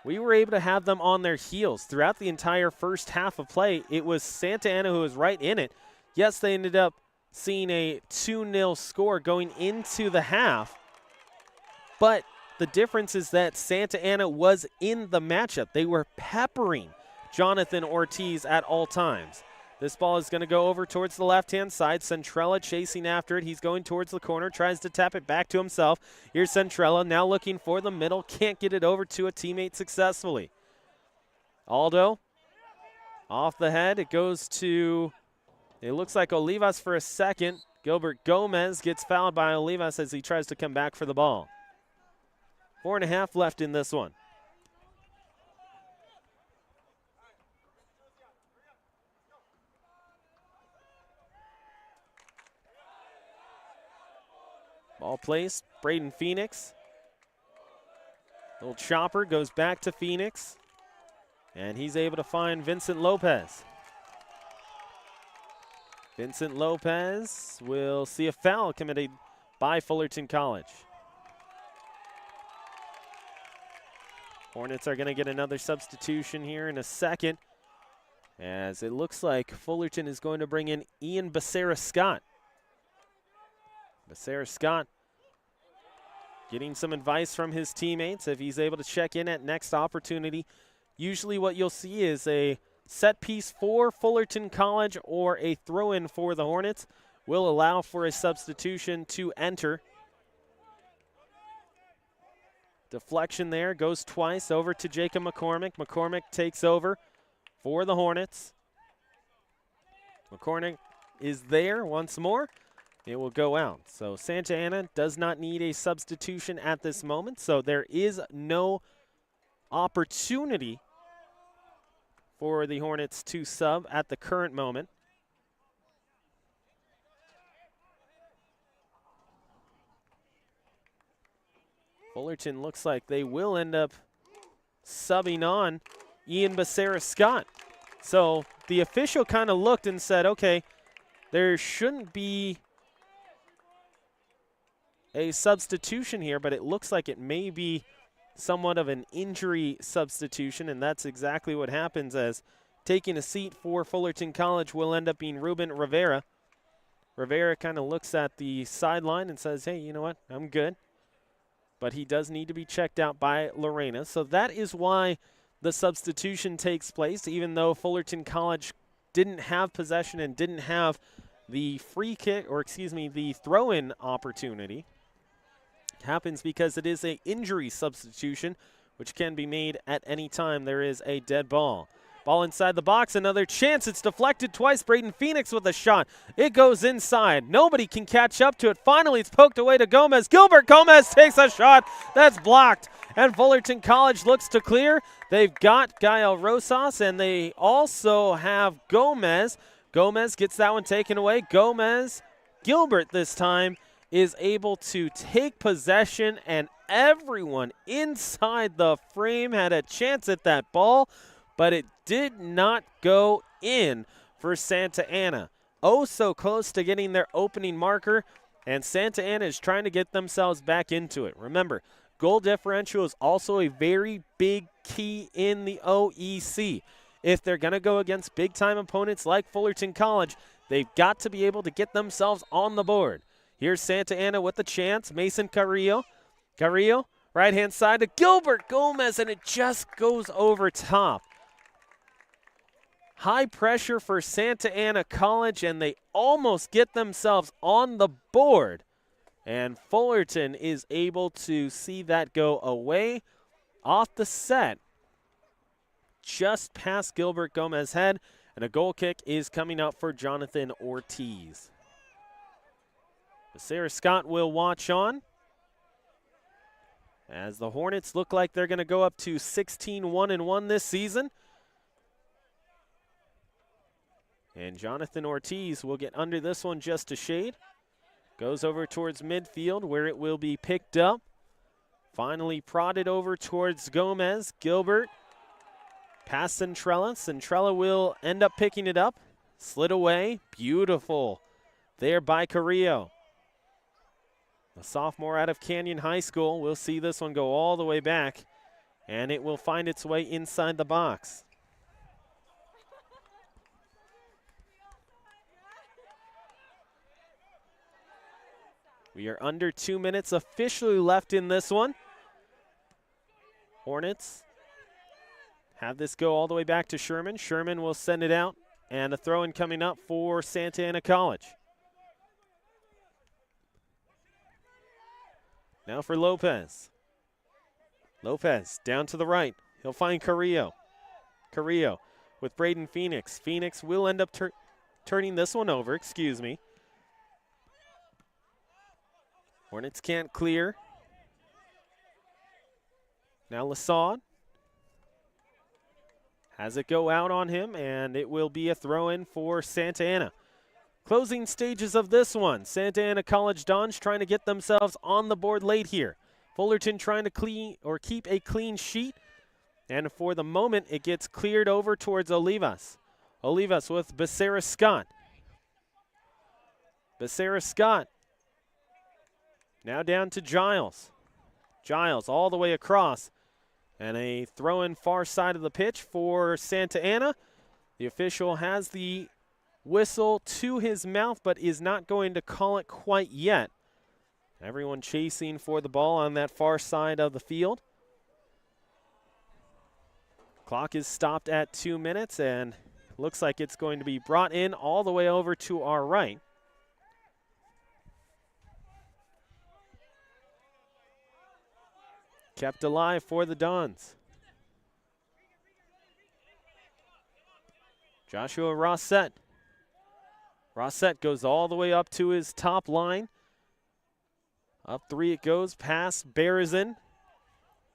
We were able to have them on their heels throughout the entire first half of play. It was Santa Ana who was right in it. Yes, they ended up seeing a 2-0 score going into the half, but the difference is that Santa Ana was in the matchup. They were peppering Jonathan Ortiz at all times. This ball is going to go over towards the left-hand side. Centrella chasing after it. He's going towards the corner, tries to tap it back to himself. Here's Centrella now looking for the middle. Can't get it over to a teammate successfully. Aldo off the head. It goes to, it looks like Olivas for a second. Gilbert Gomez gets fouled by Olivas as he tries to come back for the ball. 4.5 left in this one. Ball placed, Braden Phoenix. Little chopper goes back to Phoenix. And he's able to find Vincent Lopez. Vincent Lopez will see a foul committed by Fullerton College. Hornets are going to get another substitution here in a second, as it looks like Fullerton is going to bring in Ian Becerra-Scott. Becerra-Scott getting some advice from his teammates if he's able to check in at next opportunity. Usually what you'll see is a set piece for Fullerton College or a throw-in for the Hornets will allow for a substitution to enter. Deflection there, goes twice over to Jacob McCormick. McCormick takes over for the Hornets. McCormick is there once more. It will go out. So Santa Ana does not need a substitution at this moment, so there is no opportunity for the Hornets to sub at the current moment. Fullerton looks like they will end up subbing on Ian Becerra-Scott. So the official kind of looked and said, okay, there shouldn't be a substitution here, but it looks like it may be somewhat of an injury substitution, and that's exactly what happens, as taking a seat for Fullerton College will end up being Ruben Rivera. Rivera kind of looks at the sideline and says, hey, you know what, I'm good. But he does need to be checked out by Lorena. So that is why the substitution takes place, even though Fullerton College didn't have possession and didn't have the free kick, or excuse me, the throw-in opportunity. It happens because it is an injury substitution, which can be made at any time there is a dead ball. Ball inside the box, another chance. It's deflected twice. Braden Phoenix with a shot. It goes inside. Nobody can catch up to it. Finally, it's poked away to Gomez. Gilbert Gomez takes a shot. That's blocked. And Fullerton College looks to clear. They've got Gael Rosas, and they also have Gomez. Gomez gets that one taken away. Gomez, Gilbert this time, is able to take possession, and everyone inside the frame had a chance at that ball, but it did not go in for Santa Ana. Oh, so close to getting their opening marker, and Santa Ana is trying to get themselves back into it. Remember, goal differential is also a very big key in the OEC. If they're going to go against big-time opponents like Fullerton College, they've got to be able to get themselves on the board. Here's Santa Ana with the chance. Mason Carrillo. Carrillo, right-hand side to Gilbert Gomez, and it just goes over top. High pressure for Santa Ana College, and they almost get themselves on the board. And Fullerton is able to see that go away off the set, just past Gilbert Gomez's head, and a goal kick is coming up for Jonathan Ortiz. Becerra-Scott will watch on. as the Hornets look like they're going to go up to 16-1-1 this season. And Jonathan Ortiz will get under this one just a shade. Goes over towards midfield where it will be picked up. Finally prodded over towards Gomez. Gilbert past Centrella. Centrella will end up picking it up. Slid away. Beautiful there by Carrillo. A sophomore out of Canyon High School. We'll see this one go all the way back, and it will find its way inside the box. We are under 2 minutes officially left in this one. Hornets have this go all the way back to Sherman. Sherman will send it out, and a throw-in coming up for Santa Ana College. Now for Lopez. Lopez down to the right. He'll find Carrillo. Carrillo with Braden Phoenix. Phoenix will end up turning this one over, excuse me. Hornets can't clear. Now Lassaud has it go out on him, and it will be a throw-in for Santa Ana. Closing stages of this one. Santa Ana College Dons trying to get themselves on the board late here. Fullerton trying to keep a clean sheet. And for the moment, it gets cleared over towards Olivas. Olivas with Becerra Scott. Becerra Scott. Now down to Giles. Giles all the way across. And a throw-in far side of the pitch for Santa Ana. The official has the whistle to his mouth, but is not going to call it quite yet. Everyone chasing for the ball on that far side of the field. Clock is stopped at 2 minutes, and looks like it's going to be brought in all the way over to our right. Kept alive for the Dons. Joshua Rossett. Rossett goes all the way up to his top line. Up three it goes, past Berezin.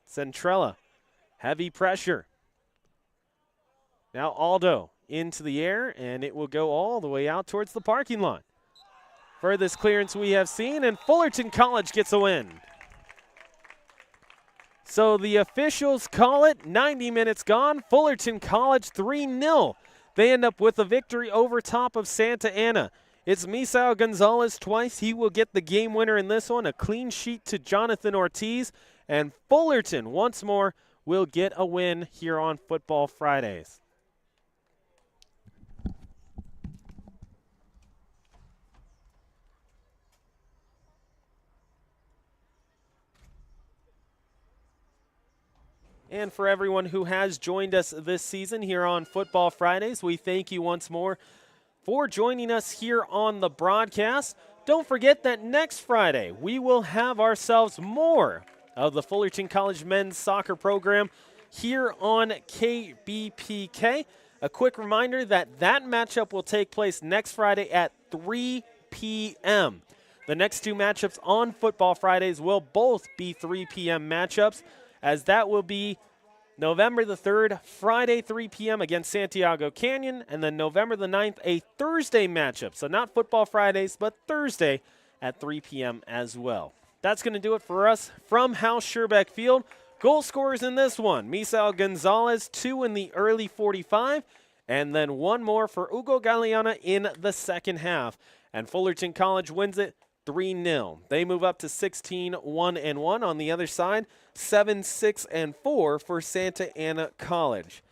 Centrella, heavy pressure. Now Aldo into the air, and it will go all the way out towards the parking lot. Furthest clearance we have seen, and Fullerton College gets a win. So the officials call it 90 minutes gone. Fullerton College 3-0. They end up with a victory over top of Santa Ana. It's Misael Gonzalez twice. He will get the game winner in this one. A clean sheet to Jonathan Ortiz. And Fullerton once more will get a win here on Futbol Fridays. And for everyone who has joined us this season here on Futbol Fridays, we thank you once more for joining us here on the broadcast. Don't forget that next Friday we will have ourselves more of the Fullerton College men's soccer program here on KBPK. A quick reminder that matchup will take place next Friday at 3 p.m. The next two matchups on Futbol Fridays will both be 3 p.m. matchups, as that will be November the 3rd, Friday, 3 p.m. against Santiago Canyon, and then November the 9th, a Thursday matchup. So not Futbol Fridays, but Thursday at 3 p.m. as well. That's going to do it for us from House Scherbeck Field. Goal scorers in this one, Misael Gonzalez, 2 in the early 45, and then one more for Hugo Galeana in the second half. And Fullerton College wins it 3-0. They move up to 16-1-1 on the other side, 7-6-4 for Santa Ana College.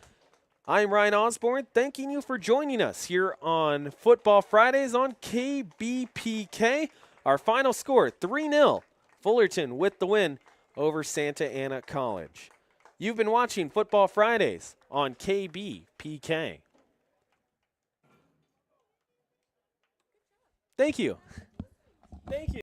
I'm Ryan Osborn, thanking you for joining us here on Futbol Fridays on KBPK. Our final score, 3-0. Fullerton with the win over Santa Ana College. You've been watching Futbol Fridays on KBPK. Thank you. Thank you.